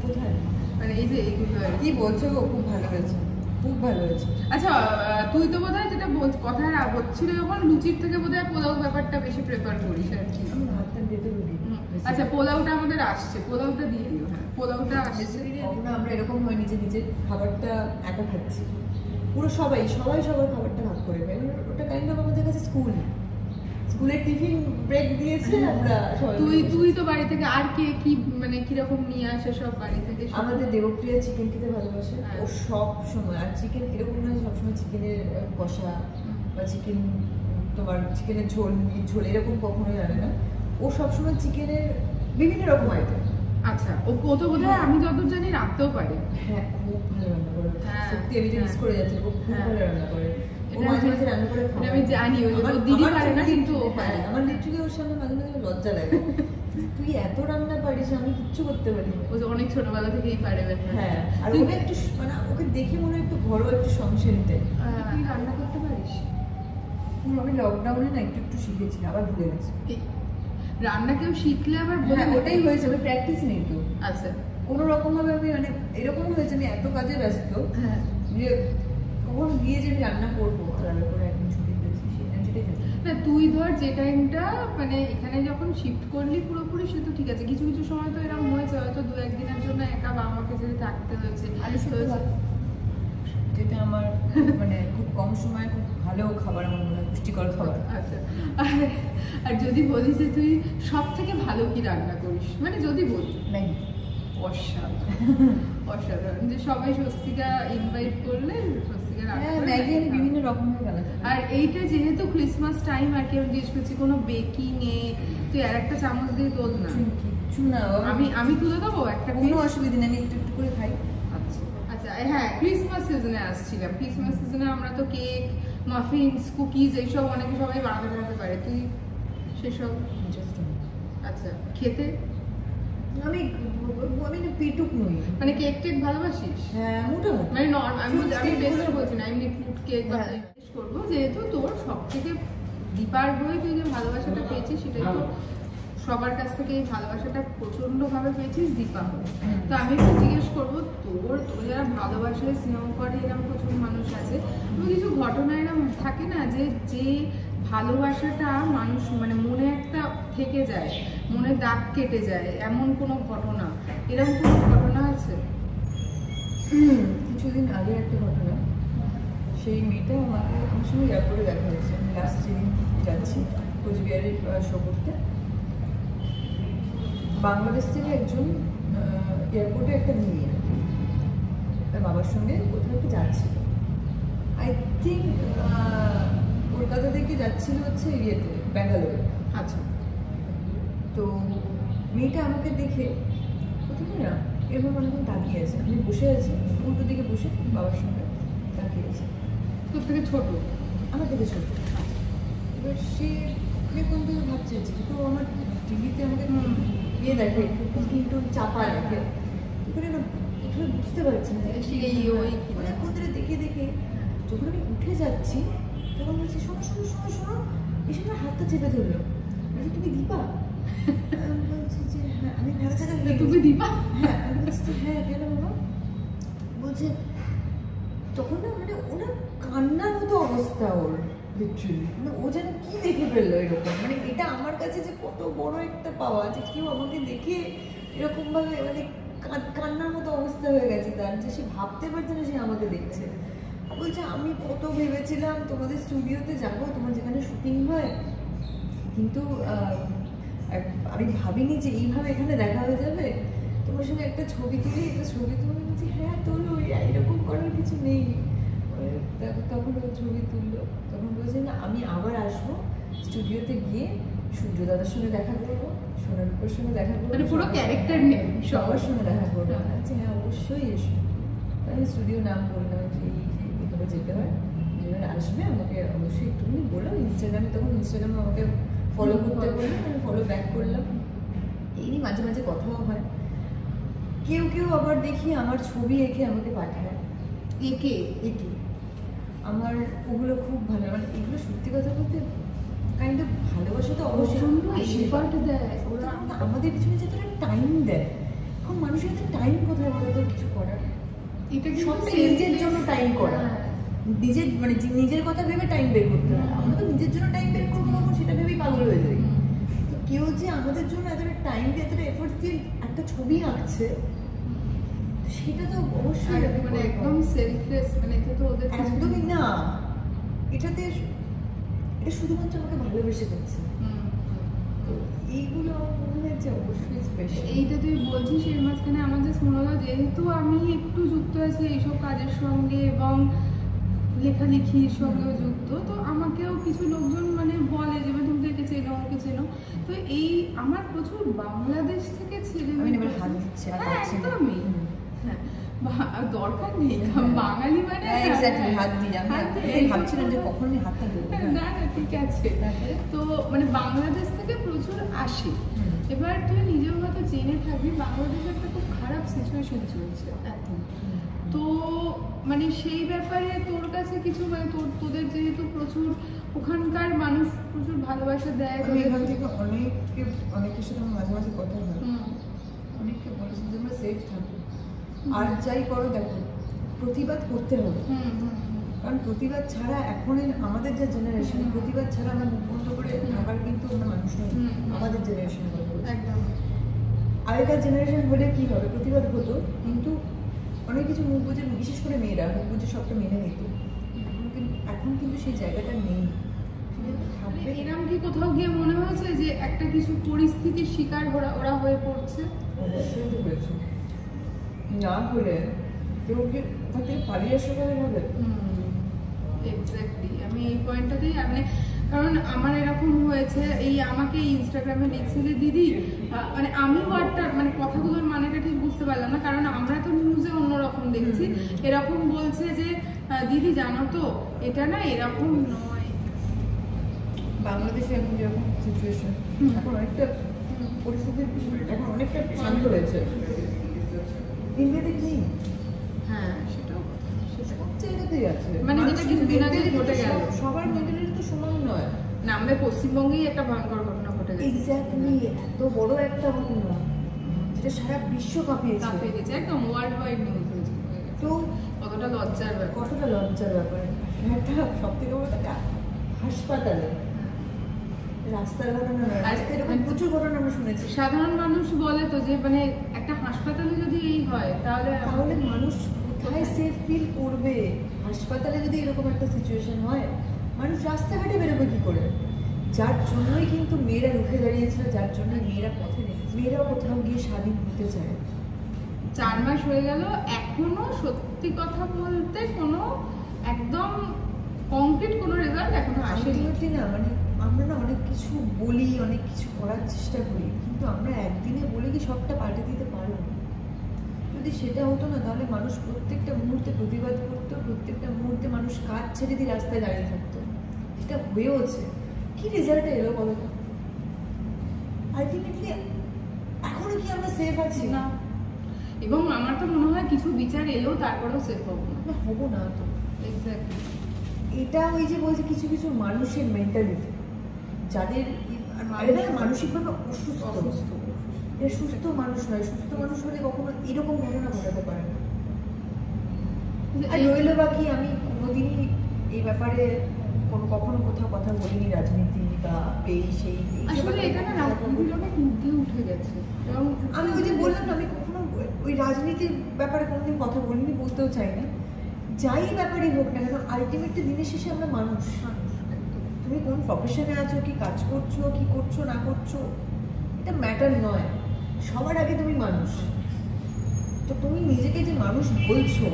কোথায় মানে এই যে এইগুলো আর কি বলছো, খুব ভালো হয়েছে, খুব ভালো হয়েছে। আচ্ছা, তুই তো বোধহয় যেটা কথা হচ্ছিল যখন লুচির থেকে বোধহয় পোলাও ব্যাপারটা বেশি প্রেফার করিস আর কি। আমি ভাতটা দিয়ে দেবো। আচ্ছা, পোলাওটা আমাদের আসছে, পোলাওটা দিয়ে দিও। হ্যাঁ, পোলাওটা আসছে। কখনো আমরা এরকম হয় নিজের খাবারটা একা খাচ্ছি, পুরো সবাই সবার খাবারটা ভাগ করে খাই। ওটা কাইন্ড অফ আমাদের কাছে স্কুলের টিফিন ব্রেক দিয়েছে আমরা সবাই। তুই তো বাড়ি থেকে আর কে কি মানে কিরকম নিয়ে আসে সব বাড়ি থেকে? আমাদের দেবপ্রিয়া চিকেন খেতে ভালোবাসে, ও সব সময়। আর চিকেন এরকম না সবসময় চিকেনের কষা বা চিকেনের ঝোল এরকম কখনোই জানে না। ও সবসময় চিকেনের বিভিন্ন রকম আইটেম। আচ্ছা, ও তো বোধহয় আমি যতদূর জানি রাখতেও পারে। হ্যাঁ, খুব ভালো রান্না করে। সত্যি আমি মিস করে যাচ্ছি, ও খুব ভালো রান্না করে। মাঝে রান্না করে আমি জানি দিদি পারে না, কিন্তু আমার লিটারালি ওর সামনে মাঝে মাঝে লজ্জা লাগে। তুই এত রান্না পারিস, আমি কিচ্ছু করতে পারি না। ও অনেক ছোটবেলা থেকেই পারে। হ্যাঁ, আর ওকে একটু মানে ওকে দেখে মনে হয় একটু ঘরোয়া একটু সংসারী টাইপ। তুই রান্না করতে পারিস? আমি লকডাউনে না একটু শিখেছি, আবার ভুলে গেছি। রান্না কেউ শিখলে আবার ওটাই হয়েছে, আমি প্র্যাকটিস নেই তো। আচ্ছা, কোনো রকম ভাবে আমি মানে এরকম হয়েছে, আমি এত কাজে ব্যস্ত যে কখন গিয়ে যে আমি রান্না করবো, আলাদা করে একদিন ছুটি না তুই ধর যে টাইমটা মানে এখানে যখন শিফট করলি পুরোপুরি সে তো ঠিক আছে, কিছু কিছু সময় তো এরকম হয়েছে হয়তো 2-1 দিনের জন্য একা বাবা মাকে ছেড়ে থাকতে হয়েছে, যেটা আমার মানে খুব কম সময়ে খুব ভালো খাবার আমার মনে হয়, পুষ্টিকর খাবার। আচ্ছা, আর যদি বলিস যে তুই সব থেকে ভালো কি রান্না করিস, মানে যদি বলি ম্যাগি। অসাধারণ যে সবাই স্বস্তিকা ইনভাইট করলে স্বস্তিকা ম্যাগি আমি বিভিন্ন রকমের বানাতে। আর এইটা যেহেতু ক্রিসমাস টাইম আর কি আমি জিজ্ঞেস করছি কোনো বেকিং এ তুই আর একটা চামচ দিয়ে তোল না? কিছু না, আমি তুলে দেবো একটা, কোনো অসুবিধা নেই, আমি একটু একটু করে খাই। আচ্ছা হ্যাঁ, ক্রিসমাস সিজনে আসছিলাম, ক্রিসমাস সিজনে আমরা তো কেক, মাফিনস, কুকিজ এইসব অনেকে সবাই বানাতে পারে, তুই সেসব? আচ্ছা, খেতে আমি না পেটুক নই, মানে কেক টেক ভালোবাসিস? হ্যাঁ মোটামুটি, মানে আমি বেস্ট বলছি না, এমনি ফ্রুট কেক করবো, যেহেতু তোর সব থেকে দীপার বই তুই যে ভালোবাসাটা পেয়েছিস সেটাই তো সবার কাছ থেকে এই ভালোবাসাটা প্রচন্ড ভাবে পেয়েছিস দীপা। তো আমি একটু জিজ্ঞেস করবো তোর যারা ভালোবাসায় স্নেহ করে এরকম প্রচুর মানুষ আছে, তো কিছু ঘটনা এরকম থাকে না যে যে ভালোবাসাটা মানুষ মানে মনে একটা থেকে যায়, মনে দাগ কেটে যায়, এমন কোনো ঘটনা, এরকম কোনো ঘটনা আছে? কিছুদিন আগে একটা ঘটনা, সেই মেয়েটা আমাকে আমার সঙ্গে এয়ারপোর্টে দেখা হয়েছে, আমি লাস্ট যেদিন যাচ্ছি কোচবিহারের শো করতে, বাংলাদেশ থেকে একজন এয়ারপোর্টে একটা মেয়ে তার বাবার সঙ্গে কোথাও একটু যাচ্ছিল, আই থিঙ্ক কলকাতা থেকে যাচ্ছিল হচ্ছে ইয়েতে ব্যাঙ্গালোরে। আচ্ছা, তো মেয়েটা আমাকে দেখে প্রথমে না এরকম অনেকক্ষণ তাকিয়ে আছে, আমি বসে আছি উল্টো দিকে বসে বাবার সঙ্গে তাকিয়ে আছে। তোর থেকে ছোট? আমার থেকে ছোট। এবার সে কোন থেকে ভাবছে যেহেতু আমার টিভিতে আমাকে ইয়ে দেখে কিন্তু চাপা রাখে, এখানে না প্রথমে বুঝতে পারছি না অনেকক্ষণ ধরে দেখে দেখে যখন আমি উঠে যাচ্ছি তখন বলছি শোনো শোনো শোনো শোনো, এসে আমার হাতটা চেপে ধরলো, বলছি তুমি দীপা? বলছি যে হ্যাঁ। আমি তুমি দীপা? হ্যাঁ, আমি বলছি যে হ্যাঁ কেন বাবা? বলছে তখন না মানে ওনার কান্নার মতো অবস্থা, ওর লিটারালি মানে ও যেন কি দেখে ফেললো এরকম, মানে এটা আমার কাছে যে কত বড় একটা পাওয়া যে কেউ আমাকে দেখে এরকম ভাবে মানে কান্নার মতো অবস্থা হয়ে গেছে তার, যে সে ভাবতে পারছে না সে আমাকে দেখছে। বলছে আমি কত ভেবেছিলাম তোমাদের স্টুডিওতে যাবো, তোমার যেখানে শুটিং হয়, কিন্তু আমি ভাবিনি যে এইভাবে এখানে দেখা হয়ে যাবে, তোমার সঙ্গে একটা ছবি তুলি বলছি হ্যাঁ তোলো, এরকম করার কিছু নেই। তখন ও ছবি তুললো, তখন বলছে না আমি আবার আসবো, স্টুডিওতে গিয়ে সূর্য দাদার সঙ্গে দেখা করবো, সোনার উপর সঙ্গে দেখা করবো, মানে পুরো ক্যারেক্টার নেই, সবার সঙ্গে দেখা করবো। আচ্ছা হ্যাঁ অবশ্যই এসো। তাহলে স্টুডিও নাম বললাম যে এইভাবে যেতে হয়, যেভাবে আসবে আমাকে অবশ্যই একটুখানি বললাম, ইনস্টাগ্রামে তখন ইনস্টাগ্রামে আমাকে ফলো করতে বললাম, আমি ফলো ব্যাক করলাম, এই নিয়ে মাঝে মাঝে কথাও হয়। কেউ কেউ আবার দেখি আমার ছবি এঁকে আমাকে পাঠায়, এঁকে আমার ওগুলো খুব ভালো, মানে এগুলো সত্যি কথা বলতে কাইন্ড অফ ভালোবাসা তো অবশ্যই দেয় ওরা, আমাদের পিছনে যতটা টাইম দেয়, এখন মানুষের হাতে টাইম কোথায় বলে তো কিছু করার, এটা সবটা নিজের জন্য টাইম করা, নিজের মানে নিজের কথা ভেবে টাইম বের করতে হয়। আমরা তো নিজের জন্য টাইম বের করবো তখন সেটা ভেবেই পাগল হয়ে যাই। তো কেউ যে আমাদের জন্য এতটা টাইম দিয়ে এতটা এফোর্ট দিয়ে একটা ছবি আঁকছে, সেটা তো অবশ্যই মানে একদম সেলফলেস, মানে এটা তো ওদের একদমই না, এটা শুধুমাত্র আমাকে ভালোবেসে করছে। তো এইগুলো মনে হয় যে অবশ্যই স্পেশাল। এইটা তুই বলছিস এর মাঝখানে আমার জাস্ট মনে হলো, যেহেতু আমি একটু যুক্ত আছি এইসব কাজের সঙ্গে এবং লেখালেখির সঙ্গেও যুক্ত, তো আমাকেও কিছু লোকজন মানে বলে যে তুমি একে চেনো ওকে চেনো, তো এই আমার প্রচুর বাংলাদেশ থেকে ছেলে মেয়ে হাত দিচ্ছে, একদমই হ্যাঁ দরকার নেই, বাঙালি মানে হাত দিই, আমি ভাবছিলাম যে কখন আমি হাতটা দেবো। না ঠিক আছে, তো মানে বাংলাদেশ থেকে প্রচুর আসে। এবার তুই নিজেও হয়তো জেনে থাকবি বাংলাদেশে একটা খুব খারাপ সিচুয়েশন চলছে এখন, তো মানে সেই ব্যাপারে তোর কাছে কিছু মানে তোদের যেহেতু প্রচুর ওখানকার মানুষ প্রচুর ভালোবাসা দেয়, এখান থেকে অনেকের সাথে আমার মাঝে মাঝে কথা হয়, অনেককে বলেছে যে আমরা সেফ থাকবো, আর যাই করো দেখো প্রতিবাদ করতে হবে, কারণ প্রতিবাদ ছাড়া এখন আমাদের যে জেনারেশন, প্রতিবাদ ছাড়া আমরা মুখ বন্ধ করে থাকার কিন্তু আমরা মানুষ নই। আমাদের জেনারেশন একদম। আগেকার জেনারেশন হলে কি হবে, প্রতিবাদ হতো কিন্তু অনেক কিছু মুখ বুঝে, বিশেষ করে মেয়েরা মুখ বুঝে সবটা মেনে নিত। এখন কিন্তু সেই জায়গাটা নেই। এরকম কি কোথাও গিয়ে মনে হয়েছে যে একটা কিছু পরিস্থিতির শিকার ওরা হয়ে পড়ছে? অবশ্যই তো হয়েছে, না হলে কেউ কি ওখান থেকে পালিয়ে আসে বলে ভাবে? এক্স্যাক্টলি, আমি এই পয়েন্টটাতেই মানে, কারণ আমার এরকম হয়েছে, এই আমাকে ইনস্টাগ্রামে লিখছিলে দিদি, মানে আমি ওয়ার্ডটা মানে কথাগুলোর মানেটা ঠিক বুঝতে পারলাম না, কারণ আমরা তো নিউজে অন্যরকম দেখছি। এরকম বলছে যে দিদি জানো তো এটা না এরকম নয়। বাংলাদেশে এখন যেরকম সিচুয়েশন, এখন অনেকটা পরিস্থিতি এখন অনেকটা শান্ত হয়েছে। ইন্ডিয়াতে কি? হ্যাঁ, সেটাও সব জায়গাতেই আছে, মানে যেটা কিছুদিন আগে ঘটে গেল। সবার মেন্টালিটি তো সমান নয় না, আমাদের পশ্চিমবঙ্গেই একটা ভয়ঙ্কর ঘটনা ঘটে গেছে। এক্স্যাক্টলি, এত বড় একটা ঘটনা যেটা সারা বিশ্ব কাঁপিয়ে গেছে, একদম ওয়ার্ল্ড ওয়াইড নিউজ হয়েছে। তো কতটা লজ্জার ব্যাপার, কতটা লজ্জার ব্যাপার। একটা সব থেকে বড় একটা হাসপাতালে, রাস্তার ঘটনা নয়, রাস্তায় এরকম প্রচুর ঘটনা আমরা শুনেছি। সাধারণ মানুষ বলে তো যে মানে একটা হাসপাতালে যদি এই হয় তাহলে মানুষ কোথায় সেফ ফিল করবে? হাসপাতালে যদি এরকম একটা সিচুয়েশন হয়, মানুষ রাস্তাঘাটে বেরোবে কি করে? যার জন্যই কিন্তু মেয়েরা রুখে দাঁড়িয়েছিল, যার জন্য মেয়েরা পথে নেই, মেয়েরাও কোথাও গিয়ে স্বাধীন হতে চায়। 4 মাস হয়ে গেল, এখনো সত্যি কথা বলতে কোনো একদম কংক্রিট কোনো রেজাল্ট এখনো আসেনি না। মানে আমরা না অনেক কিছু বলি, অনেক কিছু করার চেষ্টা করি, কিন্তু আমরা একদিনে বলে কি সবটা পাল্টে দিতে পারবো? যদি সেটা হতো না, তাহলে মানুষ প্রত্যেকটা মুহূর্তে প্রতিবাদ করতো, প্রত্যেকটা মুহূর্তে মানুষ কাজ ছেড়ে দিয়ে রাস্তায় দাঁড়িয়ে থাকতো। এটা হয়েওছে, কি রেজাল্টে এলো বলো তো? আলটিমেটলি এখনো কি আমরা সেফ আছি? না, এবং আমার তো মনে হয় কিছু বিচার এলেও তারপরেও সেফ হবো না। হবো না তো। এক্স্যাক্টলি, এটা ওই যে বলছে কিছু কিছু মানুষের মেন্টালিটি, যাদের মানসিকভাবে অসুস্থ। সুস্থ মানুষ নয়, সুস্থ মানুষ হলে কখনো এরকম ঘটনা ঘটাতে পারে না। আর রইল বাকি, আমি কোনোদিনই এই ব্যাপারে কখনো কোথাও কথা বলিনি, রাজনীতি বা এই সেই। আসলে এটা না রাজনীতির অনেক ঊর্ধ্বে উঠে গেছে, এবং আমি ওই যে বললাম না, আমি কখনো ওই রাজনীতির ব্যাপারে কোনোদিন কথা বলিনি, বলতেও চাই না। যাই ব্যাপারই হোক না কেন, আলটিমেটলি দিনের শেষে আমরা মানুষ। তুমি কোন প্রফেশনে আছো, কি কাজ করছো, কি করছো না করছো, এটা ম্যাটার নয়। সবার আগে তুমি মানুষ। তো তুমি নিজেকে যে মানুষ বলছো,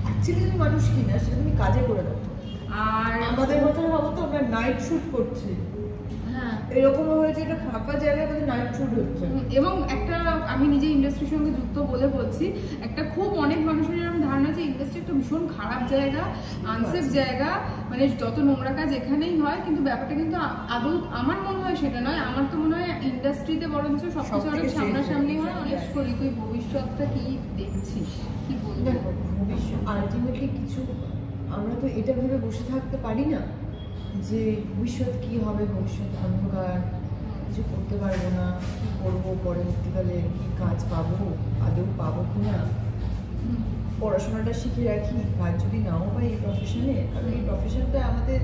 অ্যাকচুয়ালি তুমি মানুষ কি না সেটা তুমি কাজে করে দাও। আর আমাদের কথা ভাবো তো, আমরা নাইট শুট করছি, হ্যাঁ এরকম হয়েছে এটা ফাঁকা জায়গায় আমাদের নাইট শুট হচ্ছে। এবং একটা আমি নিজে ইন্ডাস্ট্রির সঙ্গে যুক্ত বলে বলছি, একটা খুব অনেক মানুষের এরকম ধারণা যে ইন্ডাস্ট্রি একটা ভীষণ খারাপ জায়গা, আনসেফ জায়গা, মানে যত নোংরা কাজ এখানেই হয়, কিন্তু ব্যাপারটা কিন্তু আদৌ আমার মনে হয় সেটা নয়। আমার তো মনে হয় ইন্ডাস্ট্রিতে বরঞ্চ সবকিছু অনেক সামনাসামনি হয়, অনেক সরি। তুই ভবিষ্যৎটা কি দেখছিস, কি বলবো? ভবিষ্যৎ আলটিমেটলি কিছু আমরা তো এটা ভেবে বসে থাকতে পারি না যে ভবিষ্যৎ কি হবে, ভবিষ্যৎ অন্ধকার, কিছু করতে পারবো না, কি করবো পরবর্তীকালে, কি কাজ পাবো, আদৌ পাবো কি না, পড়াশোনাটা শিখে রাখি, কাজ যদি নাও পাই এই প্রফেশনে, কারণ এই প্রফেশনটা আমাদের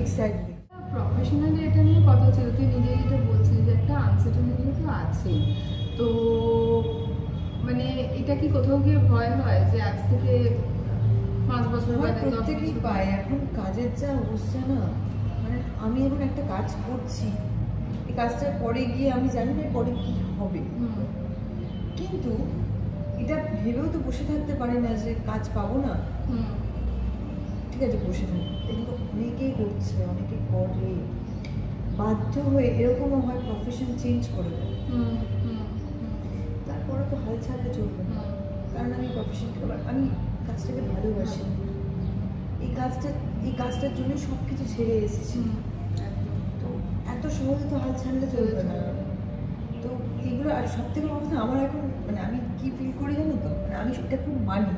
এক্স্যাক্টলি প্রফেশনালি এটা নিয়ে কথা ছিল। তুই নিজে যেটা বলছিস যে একটা আনসার্টেনিটি তো আছেই, তো মানে এটা কি কোথাও গিয়ে ভয় হয় যে আজ থেকে 5 বছর বাদে প্রত্যেকেই পায়। এখন কাজের যা অবস্থা না, মানে আমি এখন একটা কাজ করছি, এই কাজটার পরে গিয়ে আমি জানি না পরে কি হবে, কিন্তু এটা ভেবেও তো বসে থাকতে পারি না যে কাজ পাবো না। ঠিক আছে, বসে থাকি, কিন্তু অনেকেই করছে, অনেকে করে, বাধ্য হয়ে এরকমও হয় প্রফেশন চেঞ্জ করে দেয়। তারপরে তো হাল ছাড়লে চলবে না, কারণ আমি প্রফেশনকে আমি কাজটাকে ভালোবাসি, এই কাজটার জন্য সব কিছু ছেড়ে এসেছি। তো এত সহজে তো হাল ছাড়লে চলবে না। তো এগুলো আর সব থেকে বড় কথা, আমার এখন মানে আমি কি ফিল করি জানো তো, মানে আমি সেটা খুব মানি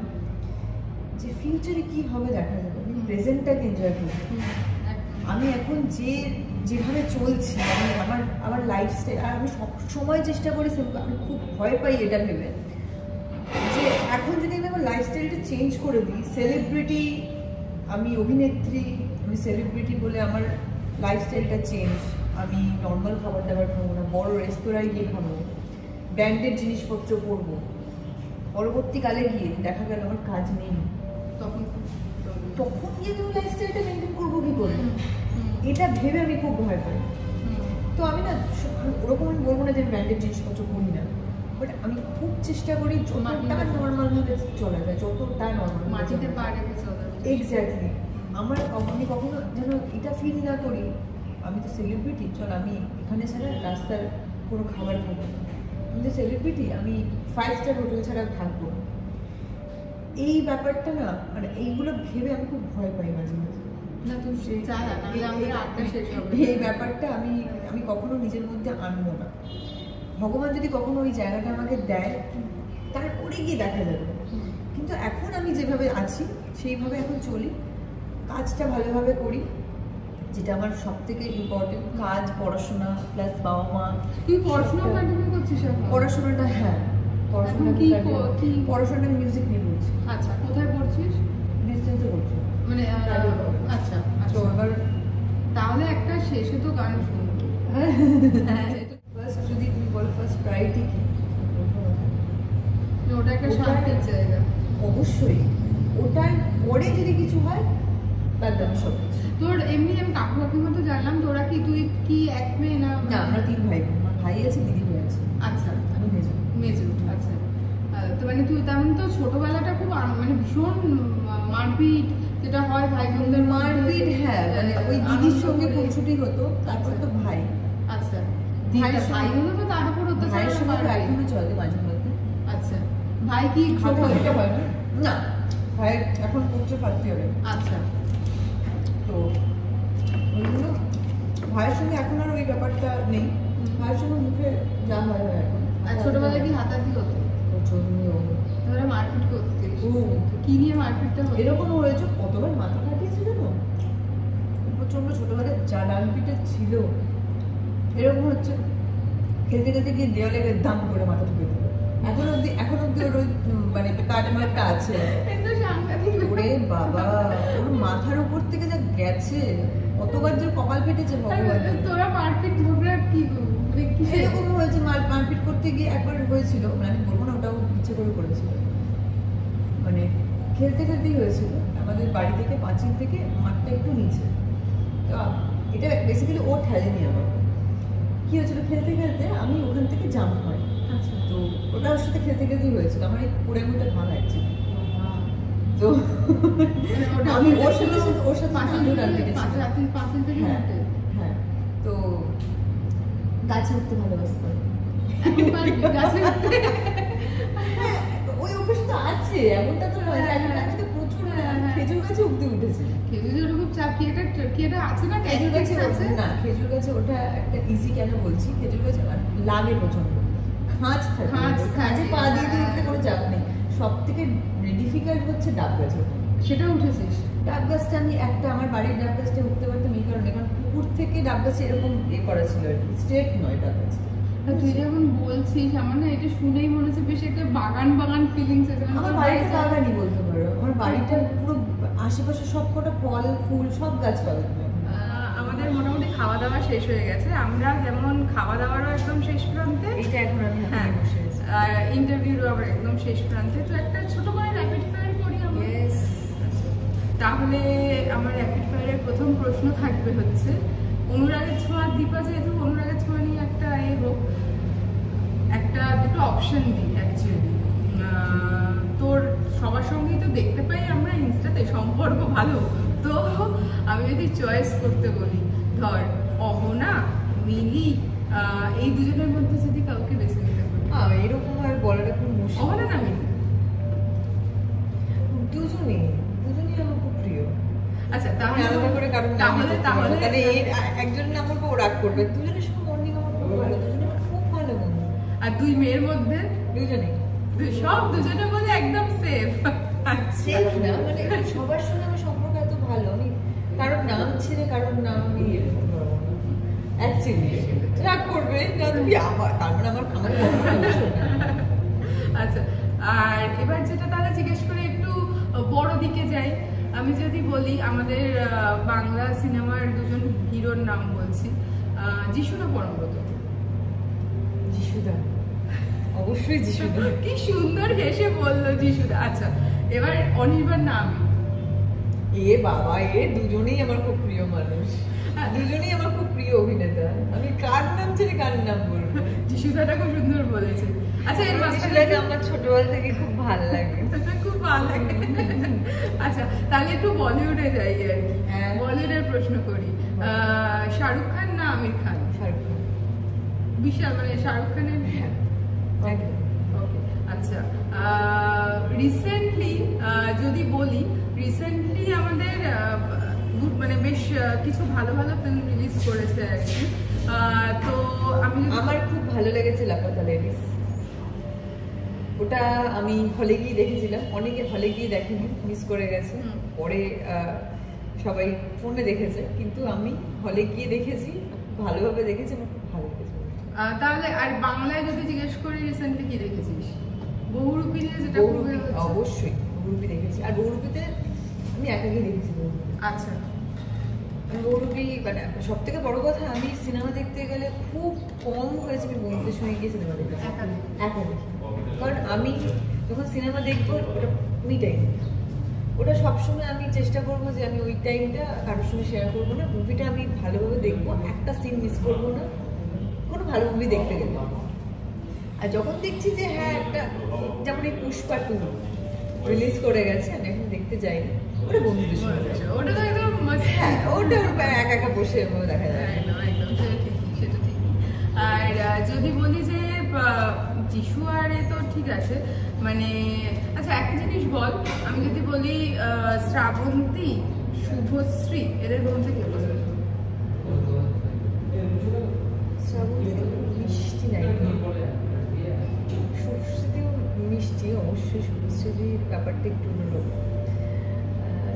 যে ফিউচারে কি হবে দেখা যাবে, আমি প্রেজেন্টটাকে এনজয় করি। আমি এখন যেভাবে চলছি, আমি আমার লাইফস্টাইল, আর আমি সব সময় চেষ্টা করি, আমি খুব ভয় পাই এটা ভেবে যে এখন যদি আমি আমার লাইফস্টাইলটা চেঞ্জ করে দিই, সেলিব্রিটি আমি অভিনেত্রী, আমি সেলিব্রিটি বলে আমার লাইফস্টাইলটা চেঞ্জ। আমি নর্মাল খাবার দাবার খাবো না, বড় রেস্তোরাঁয় গিয়ে খাবো, ব্র্যান্ডেড জিনিসপত্র পরবো। পরবর্তীকালে গিয়ে দেখা গেল আমার কাজ নেই, তখন গিয়ে আমি লাইফস্টাইলটা মেনটেন করবো কি করে, এটা ভেবে আমি খুব ভয় পাই। তো আমি না ওরকম আমি বলবো না যে আমি ব্র্যান্ডেড জিনিসপত্র করি না, বাট আমি খুব চেষ্টা করি যতটা নর্মালভাবে চলা যায়, যতটা নর্মাল মাটিতে পা রেখে চলা। এক্স্যাক্টলি। আমি কখনো যেন এটা ফিল না করি আমি তো সেলিব্রিটি, চল আমি এখানে ছাড়া রাস্তার কোনো খাবার খাবো না, আমি তো সেলিব্রিটি, আমি 5 স্টার হোটেল ছাড়া থাকবো। এই ব্যাপারটা না মানে এইগুলো ভেবে আমি খুব ভয় পাই মাঝে মাঝে। না তুমি চাই না, আমাদের আড্ডা শেষ হবে। এই ব্যাপারটা আমি কখনো নিজের মধ্যে আনবো না। ভগবান যদি কখনো ওই জায়গাটা আমাকে দেয় তারপরে গিয়ে দেখা যাবে, কিন্তু এখন আমি যেভাবে আছি সেইভাবে এখন চলি, কাজটা ভালোভাবে করি, যেটা আমার সব থেকে ইম্পর্টেন্ট। কাজ, পড়াশোনা প্লাস বাবা মা। তুই পড়াশোনা কন্টিনিউ করছিস এখন? পড়াশোনাটা হ্যাঁ, পড়াশোনাটা মিউজিক নিয়ে পড়ছি। আচ্ছা, কোথায় পড়ছিস? ডিস্টেন্সে পড়ছি মানে আচ্ছা তো এবার তাহলে একটা শেষে তো গান শুনবো। ফার্স্ট যদি তুমি বলো ফার্স্ট প্রায়োরিটি কি, ওটা একটা শান্তির জায়গা অবশ্যই। ওটার পরে যদি কিছু হয় বাদ বাকি সব কিছু। তোর এমনি আমি কাকু কাকিমা তো জানলাম, তোরা কি তুই কি এক মেয়ে না? না, আমরা 3 ভাই বোন। আমার ভাই আছে, দিদি ভাই আছে। আচ্ছা, আমি মেজো। আচ্ছা, তো মানে তুই তেমন তো ছোটবেলাটা খুব মানে ভীষণ মারপিট যেটা হয় ভাই বোনদের মারপিট, হ্যাঁ মানে ওই দিদির সঙ্গে খুনসুটি হতো, তারপর তো ভাই। আচ্ছা, ভাই হলো তো তার উপর অত্যাচার। ভাইয়ের সঙ্গে তো এখনো চলে মাঝে মধ্যে। আচ্ছা, ভাই কি ছোট? এটা হয় না, না ভাই এখন পড়ছে ফার্স্ট ইয়ারে। আচ্ছা, তো ওইগুলো ভাইয়ের সঙ্গে এখন আর ওই ব্যাপারটা নেই। ভাইয়ের সঙ্গে মুখে যা হয় এখন। আর ছোটবেলায় কি হাতাহাতি হতো? প্রচন্ড। তোরা মারপিট করতিস? কি নিয়ে মারপিটটা হতো? এরকমও হয়েছে, কতবার মাথা কাটিয়েছিল না, প্রচন্ড ছোটবেলায় যা ডানপিটে ছিল। এরকম হচ্ছে খেলতে খেলতে গিয়ে দেওয়ালে দাম করে মাথা ঢুকে দিল। এখন অব্দি ওর মানে কাটমারটা আছে। ওরে বাবা, ওর মাথার উপর থেকে যা গেছে, কতবার যে কপাল ফেটেছে ভগবান। তোরা মারপিট ঝগড়া কি এরকম হয়েছে, মারপিট করতে গিয়ে একবার হয়েছিল, মানে আমি বলবো না ওটাও ইচ্ছে করে করেছিল, মানে খেলতে খেলতেই হয়েছিল। আমাদের বাড়ি থেকে পাঁচিল থেকে মাঠটা একটু নিচে, তো এটা বেসিক্যালি ও ঠেলেনি আমার। কি হয়েছিল, খেলতে খেলতে আমি ওখান থেকে জাম্প হয়। আচ্ছা, তো ওটা ওর সাথে খেলতে খেলতেই হয়েছিল। আমার এই পুরো মুখটা ভাঙা অ্যাকচুয়ালি। তো আমি ওর সাথে পাঁচিল থেকে হ্যাঁ, তো গাছে উঠতে ভালোবাসতাম। ওই অভ্যাস তো আছে, এমনটা তো নয়। আমি তো প্রচুর খেজুর গাছে উঠতে উঠেছি। খেজুর খুব চাপ কি এটা আছে না? খেজুর গাছে আছে না, খেজুর গাছে ওটা একটা ইজি কেন বলছি, খেজুর গাছে লাগে প্রচন্ড, খাঁজ থাকে, খাঁজে পা দিয়ে উঠতে কোনো চাপ নেই। সব থেকে ডিফিকাল্ট হচ্ছে ডাব গাছে। সেটা উঠেছিস? ডাব গাছটা আমি আমার বাড়ির ডাব গাছটা উঠতে পারতাম এই কারণে, কারণ পুকুর থেকে ডাব গাছে এরকম করা ছিল আর কি, স্ট্রেট নয় ডাব গাছটা। তুই যখন বলছিস আমার না এটা শুনেই মনে হচ্ছে বেশ একটা বাগান ফিলিংস আছে। আমার বাড়িতে বাগানই বলতে পারো, আমার বাড়িটা পুরো আশেপাশে সব কটা ফল ফুল সব গাছ পাবেন। আমাদের মোটামুটি খাওয়া দাওয়া শেষ হয়ে গেছে, আমরা যেমন খাওয়া দাওয়ারও একদম শেষ প্রান্তে, এটা এখন আমি বসে আছি, আর ইন্টারভিউরও আবার একদম শেষ প্রান্তে। তো একটা ছোট করে র্যাপিড ফায়ার করি আমরা। তাহলে আমার র্যাপিড ফায়ারের প্রথম প্রশ্ন থাকবে হচ্ছে, অনুরাগের ছোঁয়া দীপা, যেহেতু অনুরাগের ছোঁয়া নিয়ে একটা হোক, দুটো অপশন দিই অ্যাকচুয়ালি। তোর সবার সঙ্গেই তো দেখতে পাই আমরা ইনস্টাতে সম্পর্ক ভালো, তো আমি যদি চয়েস করতে বলি, ধর অহনা, মিলি, এই দুজনের মধ্যে যদি কাউকে বেছে নিতে পারি। এরকম আর বলাটা খুব মুশকিল। অহনা না মিলি? দুজনেই আমার খুব প্রিয়। আচ্ছা, তাহলে আলাদা করে কারণ তাহলে একজন নাম বলবো ও রাগ করবে। দুজনের সঙ্গে বন্ডিং আমার খুব ভালো, দুজনে খুব ভালো বন্ধু। আর দুই মেয়ের মধ্যে? দুজনেই, সব দুজনের মধ্যে একদম সেফ। সেফ না, মানে সবার সঙ্গে আমার সম্পর্ক এত ভালো, আমি কারোর নাম ছেড়ে কারোর নাম আমি অ্যাকচুয়ালি রাগ করবে না তুমি আমার, তার মানে আমার আচ্ছা, আর এবার যেটা তাহলে জিজ্ঞেস করে একটু বড় দিকে যাই, আমি যদি বলি আমাদের বাংলা সিনেমার দুজন হিরোর নাম বলছি, যিশু না পরমব্রত? যিশুদা, অবশ্যই যিশুদা। কি সুন্দর হেসে বললো যিশুদা। আচ্ছা, এবার অনির্বাণ নাম। এ বাবা, এ দুজনেই আমার খুব প্রিয় মানুষ, দুজনেই আমার খুব প্রিয় অভিনেতা। আমি কার নাম ছেড়ে কার নাম বলবো? যিশুদাটা খুব সুন্দর বলেছে। আচ্ছা, এর যিশুদাকে আমার ছোটবেলা থেকে খুব ভালো লাগে, খুব ভালো লাগে। আচ্ছা, তাহলে একটু বলিউডে যাই আর কি। হ্যাঁ। বলিউডের প্রশ্ন করি, শাহরুখ খান না আমির খান? শাহরুখ খান। বিশাল, মানে শাহরুখ খানের। হ্যাঁ, একদম। ওকে, আচ্ছা, রিসেন্টলি যদি বলি, রিসেন্টলি আমাদের মানে বেশ কিছু ভালো ভালো ফিল্ম রিলিজ করেছে আর কি। তো আমার খুব ভালো লেগেছে লাপাতা লেডিস। ওটা আমি হলে গিয়ে দেখেছিলাম, অনেকে হলে গিয়ে দেখেনি, মিস করে গেছে। পরে সবাই ফোনে দেখেছে, কিন্তু আমি হলে গিয়ে দেখেছি, ভালোভাবে দেখেছি, আমার খুব ভালো লেগেছে। তাহলে আর বাংলায় যদি জিজ্ঞেস করি, রিসেন্টলি কি দেখেছিস? বহুরূপী নিয়ে যেটা অবশ্যই বহুরূপী দেখেছি, আর বহুরূপীতে আমি একাই দেখেছি। আচ্ছা, বহুরূপী মানে সব থেকে বড় কথা, আমি সিনেমা দেখতে গেলে খুব কম হয়েছে আমি বন্ধুদের সঙ্গে গিয়ে সিনেমা দেখতে, একা দেখি। কারণ আমি যখন সিনেমা দেখবো ওটা ওই টাইম, ওটা সবসময় আমি চেষ্টা করবো যে আমি ওই টাইমটা কারোর সঙ্গে শেয়ার করবো না। মুভিটা আমি ভালোভাবে দেখবো, একটা সিন মিস করবো না কোনো ভালো মুভি দেখতে গেলে। আর যখন দেখছি যে হ্যাঁ একটা, যেমন এই পুষ্পা 2 রিলিজ করে গেছে, আমি এখন দেখতে যাইনি, ওটা বন্ধুদের সঙ্গে যাই। ওটা তো একদম হ্যাঁ, ওটা একা একা বসে দেখা যায়। একদম সেটা ঠিক। আর যদি বলি যে যিশু আর তো ঠিক আছে, মানে আচ্ছা একটা জিনিস বল, আমি যদি বলি শ্রাবন্তী, শুভশ্রী, এদের মধ্যে কে বলবে? শ্রাবন্তী মিষ্টি নাই, শুভশ্রীও মিষ্টি, অবশ্যই শুভশ্রীর ব্যাপারটা একটু অন্যরকম।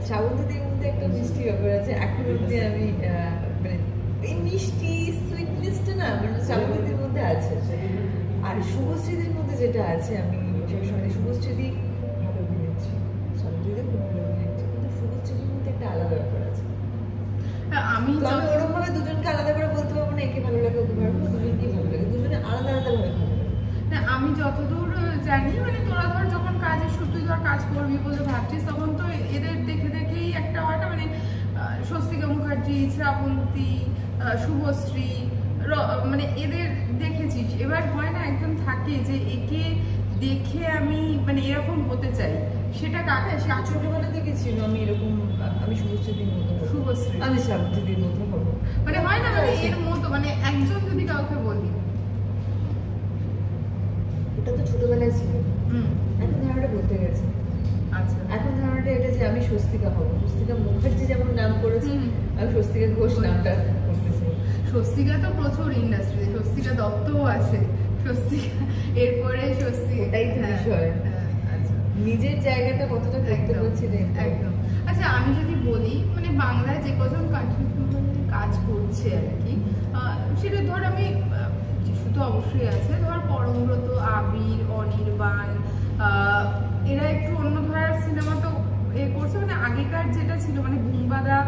শ্রাবন্তীদের মধ্যে একটা মিষ্টি ব্যাপার আছে, এখন অব্দি আমি মানে এই মিষ্টি সুইটনেসটা না মানে শ্রাবন্তীদের মধ্যে আছে। আর শুভশ্রীদের মধ্যে যেটা আছে, আমি সবসময় শুভশ্রী খুব ভালো অভিনেত্রী, শ্রাবন্তীদের খুব ভালো অভিনেত্রী, কিন্তু শুভশ্রীদের মধ্যে একটা আলাদা ব্যাপার আছে। আমি ওরকম ভাবে দুজনকে আলাদা করে বলতে পারবো না, একে ভালো লাগে ওকে ভালো লাগে, দুজনকেই ভালো লাগে, দুজনে আলাদা আলাদা ভাবে ভালো লাগে। না, আমি যতদূর জানি, মানে তোরা ধর যখন কাজে তুই ধর কাজ করবি বলে ভাবছিস, তখন তো এদের দেখে দেখেই একটা হয় না, মানে স্বস্তিকা মুখার্জি, শ্রাবন্তী, শুভশ্রী, মানে এদের দেখেছিস। এবার হয় না, একজন থাকে যে একে দেখে আমি মানে এরকম হতে চাই, সেটা কাকে? ছোটবেলা থেকে ছিল আমি এরকম, আমি শুভশ্রীদের মতো হবো, শুভশ্রী, আমি শ্রাবন্তীদের মতো হবো, মানে হয় না, মানে এর মতো, মানে একজন যদি কাউকে বলি, ওটা তো ছোটবেলায় ছিল। এখন ধারণাটা বলতে গেছে। আচ্ছা, এখন ধারণাটা এটা যে আমি স্বস্তিকা হবো, স্বস্তিকা মুখার্জি যেমন নাম করেছি, আমি স্বস্তিকা ঘোষ নামটা করতেছি। স্বস্তিকা তো প্রচুর ইন্ডাস্ট্রিতে, স্বস্তিকা দত্তও আছে, স্বস্তিকা, এরপরে স্বস্তিকা, এটাই তো বিষয়। আচ্ছা, নিজের জায়গাটা কতটা করতে পারছি না। একদম। আচ্ছা, আমি যদি বলি মানে বাংলায় যে কজন কন্টেন্ট কাজ করছে আর কি, সেটা ধর আমি যিশু তো অবশ্যই আছে, ধর পরমব্রত, আবির, অনির্বাণ, এরা একটু অন্য ধারার সিনেমা তো করছে, মানে আগেকার যেটা ছিল মানে বুম্বাদা,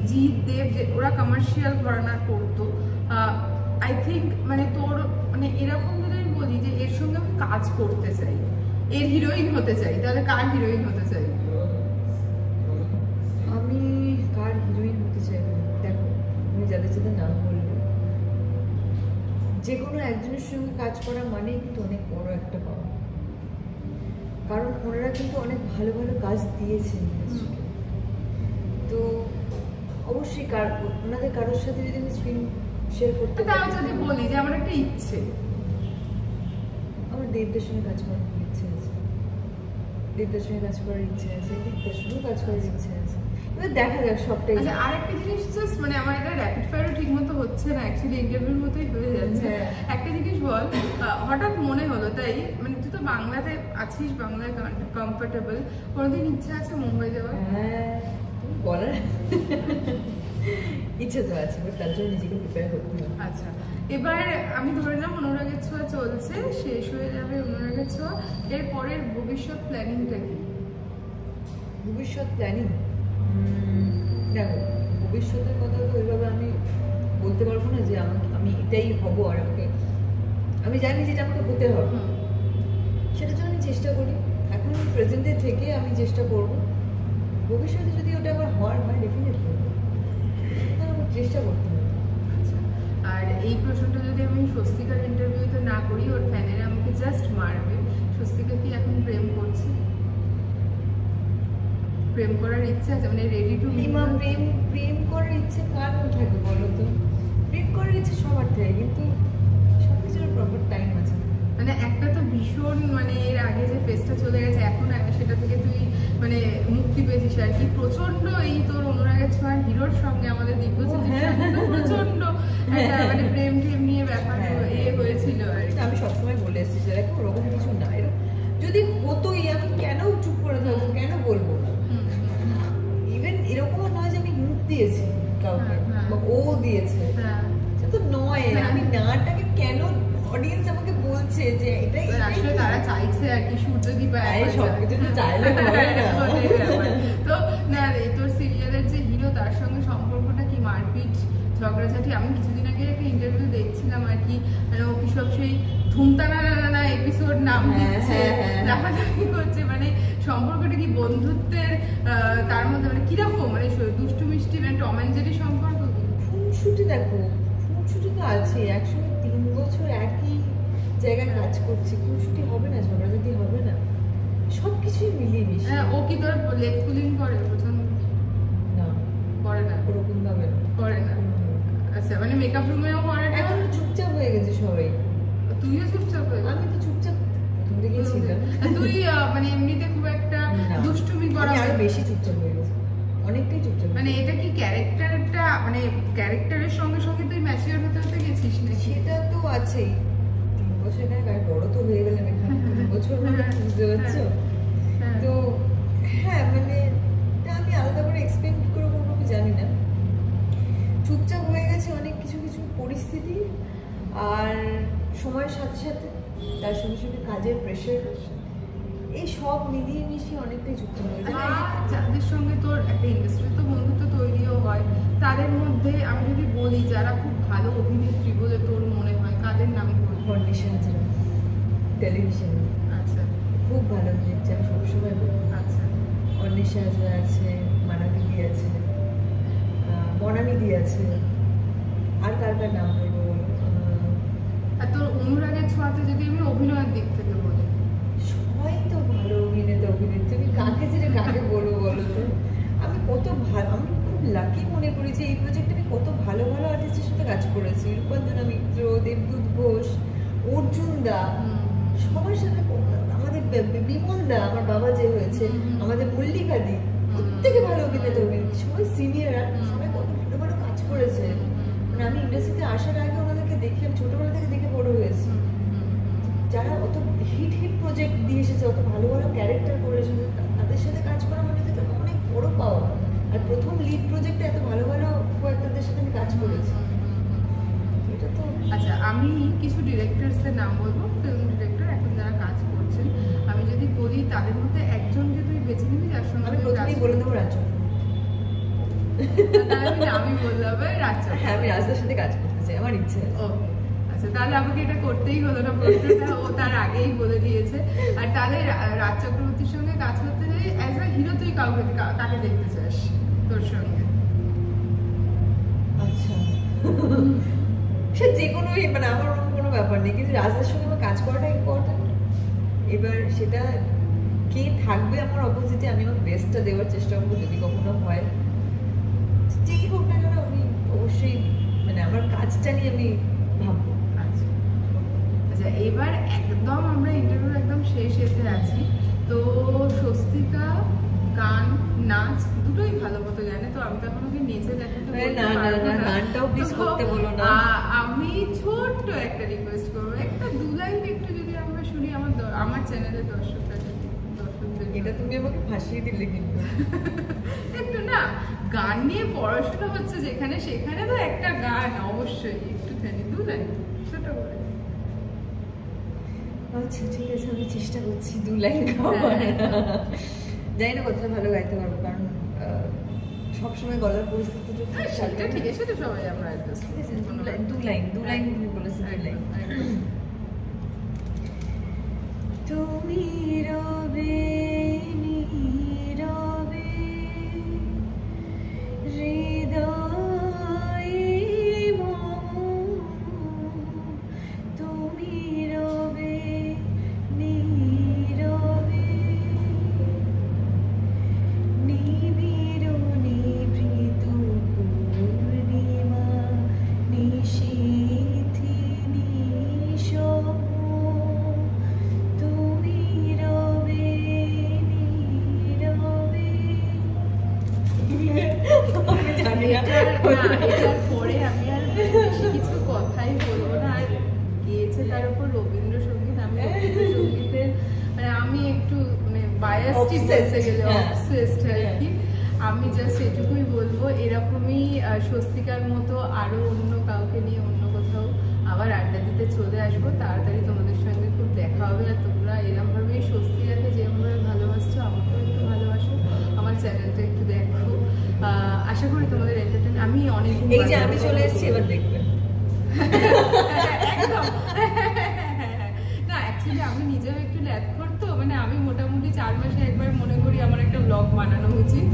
জিৎ দেব, যে ওরা কমার্শিয়াল ঘরানা করতো। আই থিঙ্ক মানে তোর মানে এরকম যদি আমি বলি যে এর সঙ্গে আমি কাজ করতে চাই, এর হিরোইন হতে চাই, তাহলে কার হিরোইন হতে চাই? আমি কার হিরোইন হতে চাই? দেখো, আমি যাদের যাদের নাম বলবো, যে কোনো একজনের সঙ্গে কাজ করা মানে কিন্তু অনেক বড় একটা পাওয়া, কারণ ওনারা কিন্তু অনেক ভালো ভালো কাজ দিয়েছেন ইন্ডাস্ট্রিকে। তো অবশ্যই ওনাদের কারোর সাথে যদি আমি স্ক্রিন শেয়ার করতে তাও যদি বলি যে আমার একটা ইচ্ছে, আমার দেবদের সঙ্গে কাজ করার ইচ্ছে আছে, দেবদের সঙ্গে কাজ করার ইচ্ছে আছে, দেবদের সঙ্গে কাজ করার ইচ্ছে আছে। এবার দেখা যাক সবটাই। আচ্ছা, আরেকটা জিনিস জাস্ট মানে আমার এটা র্যাপিড ফায়ারও ঠিক মতো হচ্ছে না, অ্যাকচুয়ালি ইন্টারভিউর মতোই হয়ে যাচ্ছে। একটা জিনিস বল, হঠাৎ মনে হলো, তাই মানে তুই তো বাংলাতে আছিস, বাংলায় কমফোর্টেবল, কোনোদিন ইচ্ছা আছে মুম্বাই যাওয়ার? হ্যাঁ, বলার ইচ্ছে তো আছে, বাট তার জন্য নিজেকে প্রিপেয়ার করতে হবে। আচ্ছা, এবার আমি ধরে নাম অনুরাগের ছোঁয়া চলছে, শেষ হয়ে যাবে অনুরাগের ছোঁয়া, এর পরের ভবিষ্যৎ প্ল্যানিংটা কি? ভবিষ্যৎ প্ল্যানিং, দেখো ভবিষ্যতের কথা তো ওইভাবে আমি বলতে পারবো না যে আমি এটাই হব, আর আমি জানি যেটা আমাকে হতে হবে, সেটার জন্য আমি চেষ্টা করি। এখন প্রেজেন্টে থেকে আমি চেষ্টা করব, ভবিষ্যতে যদি ওটা আমার হয় ডেফিনেটলি চেষ্টা করতে হবে। আর এই প্রশ্নটা যদি আমি স্বস্তিকার ইন্টারভিউতে না করি, ওর ফ্যানেরা আমাকে জাস্ট মারবে। স্বস্তিকা কি এখন প্রেম করছে? প্রেম করার ইচ্ছা আছে, মানে রেডি টু প্রেম করার ইচ্ছে কার থাকে বলো তো? প্রেম করার ইচ্ছে সবার থাকে, কিন্তু সবকিছুর প্রপার টাইম আছে। মানে একটা তো ভীষণ, মানে এর আগে যে ফেসটা চলে গেছে, এখন সেটা থেকে তুই মানে মুক্তি পেয়েছিস আর কি। প্রচন্ড এই তোর অনুরাগের ছোঁয়া হিরোর সঙ্গে আমাদের প্রচন্ড মানে প্রেম টেম নিয়ে ব্যাপার হয়েছিল আর কি। আমি সবসময় বলে এসেছি যে দেখো ওরকম কিছু না, যদি হতোই আমি কেন চুপ করে থাকবো, কেন বলবো না? ইভেন এরকম নয় যে আমি হিন্ট দিয়েছি কাউকে বা ও দিয়েছে, সেটা তো নয়। আমি নাটাকে কেন অডিয়েন্স আমাকে বলছে যে এটাই আসলে তারা চাইছে আর কি, সূর্যদীপা সবকিছু তো চাইলে হয় না। তো না রে, তোর সিরিয়ালের যে হিরো তার সঙ্গে সম্পর্কটা কি? মারপিট ঝগড়াঝাটি? আমি কিছুদিন আগে একটা ইন্টারভিউ দেখছিলাম আর কি, মানে ও কি সব সেই ধুমতানা এপিসোড নাম দিচ্ছে, লাফালাফি করছে, মানে সম্পর্কটা কি বন্ধুত্বের তার মধ্যে মানে কিরকম, মানে দুষ্টু মিষ্টি, মানে টম অ্যান্ড জেরি সম্পর্ক? খুনসুটি, দেখো খুনসুটি তো আছে, একসঙ্গে 3 বছর একই জায়গায় কাজ করছি, খুনসুটি হবে না, ঝগড়াঝাটি হবে না, সবকিছুই মিলিয়ে মিশিয়ে। ও কি তোর লেগ পুলিং করে প্রথম? না করে না, ওরকম ভাবে করে না। আচ্ছা, মানে মেকআপ রুমেও করে না? এখন চুপচাপ হয়ে গেছে সবাই। তুইও চুপচাপ হয়ে? আমি তো চুপচাপ প্রথম থেকেই ছিলাম। তুই মানে এমনিতে খুব একটা দুষ্টুমি করা? আরো বেশি চুপচাপ হয়ে গেছে, অনেকটাই চুপচাপ। মানে এটা কি ক্যারেক্টারটা, মানে ক্যারেক্টারের সঙ্গে সঙ্গে তুই ম্যাচিওর হতে গেছিস না? সেটা তো আছেই, 3 বছর গায়ে বড় তো হয়ে গেলাম এখানে, 3 বছর বুঝতে পারছো তো। হ্যাঁ, মানে আমি আলাদা করে এক্সপ্লেন কি করে করবো আমি জানি না, চুপচাপ হয়ে গেছে অনেক কিছু পরিস্থিতি, আর সময়ের সাথে সাথে তার সঙ্গে সঙ্গে কাজের প্রেশার, এই সব মিলিয়ে মিশিয়ে অনেকটাই চুপচাপ হয়ে যায়। যাদের সঙ্গে তোর একটা ইন্ডাস্ট্রিতে বন্ধুত্ব তৈরিও হয়, তাদের মধ্যে আমি যদি বলি যারা খুব ভালো অভিনেত্রী বলে তোর মনে হয়, কাদের নাম বলবো? অন্বেষা হাজরা, টেলিভিশনে। আচ্ছা, খুব ভালো অভিনেত্রী, আমি সবসময় বলি। আচ্ছা, অন্বেষা হাজরা আছে, মানাবিদি আছে, বনানিদি আছে, আর কার নাম বলবো বলো? আর তোর অনুরাগের ছোঁয়াতে যদি আমি অভিনয়ের দিক থেকে বলি, সবাই তো ভালো অভিনেত্রী, আমি কাকে বলবো বলো তো? আমি কত ভালো, আমি খুব লাকি মনে করি যে এই প্রজেক্টে আমি কত ভালো আর্টিস্টের সাথে কাজ করেছি। রূপাঞ্জনা মিত্র, দেবদূত ঘোষ, অর্জুন দা, সবার সাথে, আমাদের বিমল দা, আমার বাবা যে হয়েছে, আমাদের মল্লিকা দি, প্রত্যেকে ভালো অভিনেত্রী, সবাই সিনিয়র, আর সবাই কত ভালো কাজ করেছে। মানে আমি ইন্ডাস্ট্রিতে আসার আগে ওনাদেরকে দেখি, আমি ছোটবেলা থেকে দেখে বড় হয়েছি। যারা অত হিট প্রজেক্ট দিয়ে এসেছে, অত ভালো ক্যারেক্টার করে এসেছে, তাদের সাথে কাজ করা মানে তো অনেক বড় পাওয়া। আর প্রথম লিড প্রজেক্টে এত ভালো কয়েকটাদের সাথে আমি কাজ করেছি, এটা তো। আচ্ছা, আমি কিছু ডিরেক্টরসদের নাম বলবো, ফিল্ম ডিরেক্টর এখন যারা কাজ করছেন। আমি যদি বলি তাদের মধ্যে একজনকে তুই বেছে নিবি যার সঙ্গে আমি প্রথমেই বলে দেবো রাজ্য। আমি বললাম রাজ্য। হ্যাঁ, আমি রাজদার সাথে কাজ করতে চাই, আমার ইচ্ছে আছে। আচ্ছা, তাহলে আমাকে এটা করতেই হলো না, প্রশ্নটা ও তার আগেই বলে দিয়েছে। আর তাহলে রাজ চক্রবর্তীর সঙ্গে কাজ করতে যাই, অ্যাজ আ হিরো তুই কাকে দেখতে চাস তোর সঙ্গে? আচ্ছা, সে যে কোনোই, মানে আমার কোনো ব্যাপার নেই, কিন্তু রাজদার সঙ্গে আমার কাজ করাটা ইম্পর্টেন্ট। এবার সেটা কে থাকবে আমার অপোজিটে, আমি আমার বেস্টটা দেওয়ার চেষ্টা করবো, যদি কখনো হয় যেই হোক না কেন, আমি অবশ্যই মানে আমার কাজটা নিয়ে আমি ভাববো। আচ্ছা, এবার একদম আমরা ইন্টারভিউ একদম শেষেতে আছি। তো স্বস্তিকা গান নাচ দুটোই ভালো মতো জানে, তো আমি তো এখন ওকে নেচে দেখাতে না, গানটাও প্লিজ করতে বলো না। আমি ছোট্ট একটা রিকোয়েস্ট করবো, একটা 2 লাইন একটু যদি আমরা শুনি আমার চ্যানেলের দর্শকদের। এটা তুমি আমাকে ফাঁসিয়ে দিলে কিন্তু। একটু না, গান নিয়ে পড়াশোনা হচ্ছে যেখানে, সেখানে তো একটা গান অবশ্যই একটুখানি 2 লাইন ছোট করে। আচ্ছা ঠিক আছে, আমি চেষ্টা করছি 2 লাইন গাওয়ার। জানি না কতটা ভালো গাইতে পারবো, কারণ সবসময় গলার পরিস্থিতি তো সেটা ঠিক আছে, সেটা সবাই আমরা adjust ঠিক আছে, করি। দু লাইন তুমি বলেছো, 2 লাইন। তুমি রবে নীরবে হৃদয়ে মম, তুমি রবে নীরবে নিবিড় নিভৃত পূর্ণিমা নিশীথি নিশম, তুমি রবে নীরবে। জানি না এটার পরে আমি আর বেশি কিছু কথাই বলবো না। আর গিয়েছে তার উপর রবীন্দ্রসঙ্গীত, আমি রবীন্দ্রসঙ্গীতের মানে আমি একটু মানে বায়াসটি বলতে গেলে অবসেসড আর কি। আমি জাস্ট এটুকুই বলবো, এরকমই স্বস্তিকার মতো আরো অন্য কাউকে নিয়ে অন্য কোথাও আবার আড্ডা দিতে চলে আসবো। তাড়াতাড়ি তোমাদের সঙ্গে খুব দেখা হবে। আর তোমরা এরকমভাবে স্বস্তিকাকে যেভাবে ভালোবাসছো আমাকেও একটু ভালোবাসো, আমার চ্যানেলটা একটু দেখো। আশা করি তোমাদের এন্টারটেইন। আমি অনেক এই যে আমি চলে এসেছি, এবার দেখবে। একদম না, অ্যাকচুয়ালি আমি নিজেও একটু ল্যাথখোর তো, মানে আমি মোটামুটি 4 মাসে একবার মনে করি আমার একটা ব্লগ বানানো উচিত।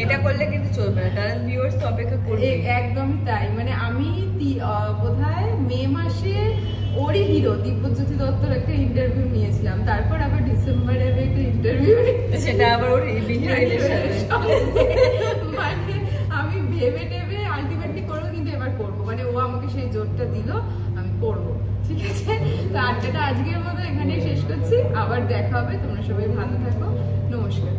এটা করলে কিন্তু চলবে না, কারণ ভিউয়ার্স তো অপেক্ষা করবে। একদমই তাই, মানে আমি বোধহয় মে মাসে ওরই হিরো দিব্যজ্যোতি দত্তর একটা ইন্টারভিউ নিয়েছিলাম, তারপর আবার ডিসেম্বরে আমি একটা ইন্টারভিউ, সেটা আবার ওর হিরোইনের সাথে। মানে আমি ভেবে টেবে আলটিমেটলি করবো, কিন্তু এবার করবো, মানে ও আমাকে সেই জোরটা দিল, আমি করবো। ঠিক আছে, তো আড্ডাটা আজকের মতো এখানেই শেষ করছি, আবার দেখা হবে। তোমরা সবাই ভালো থাকো, নমস্কার।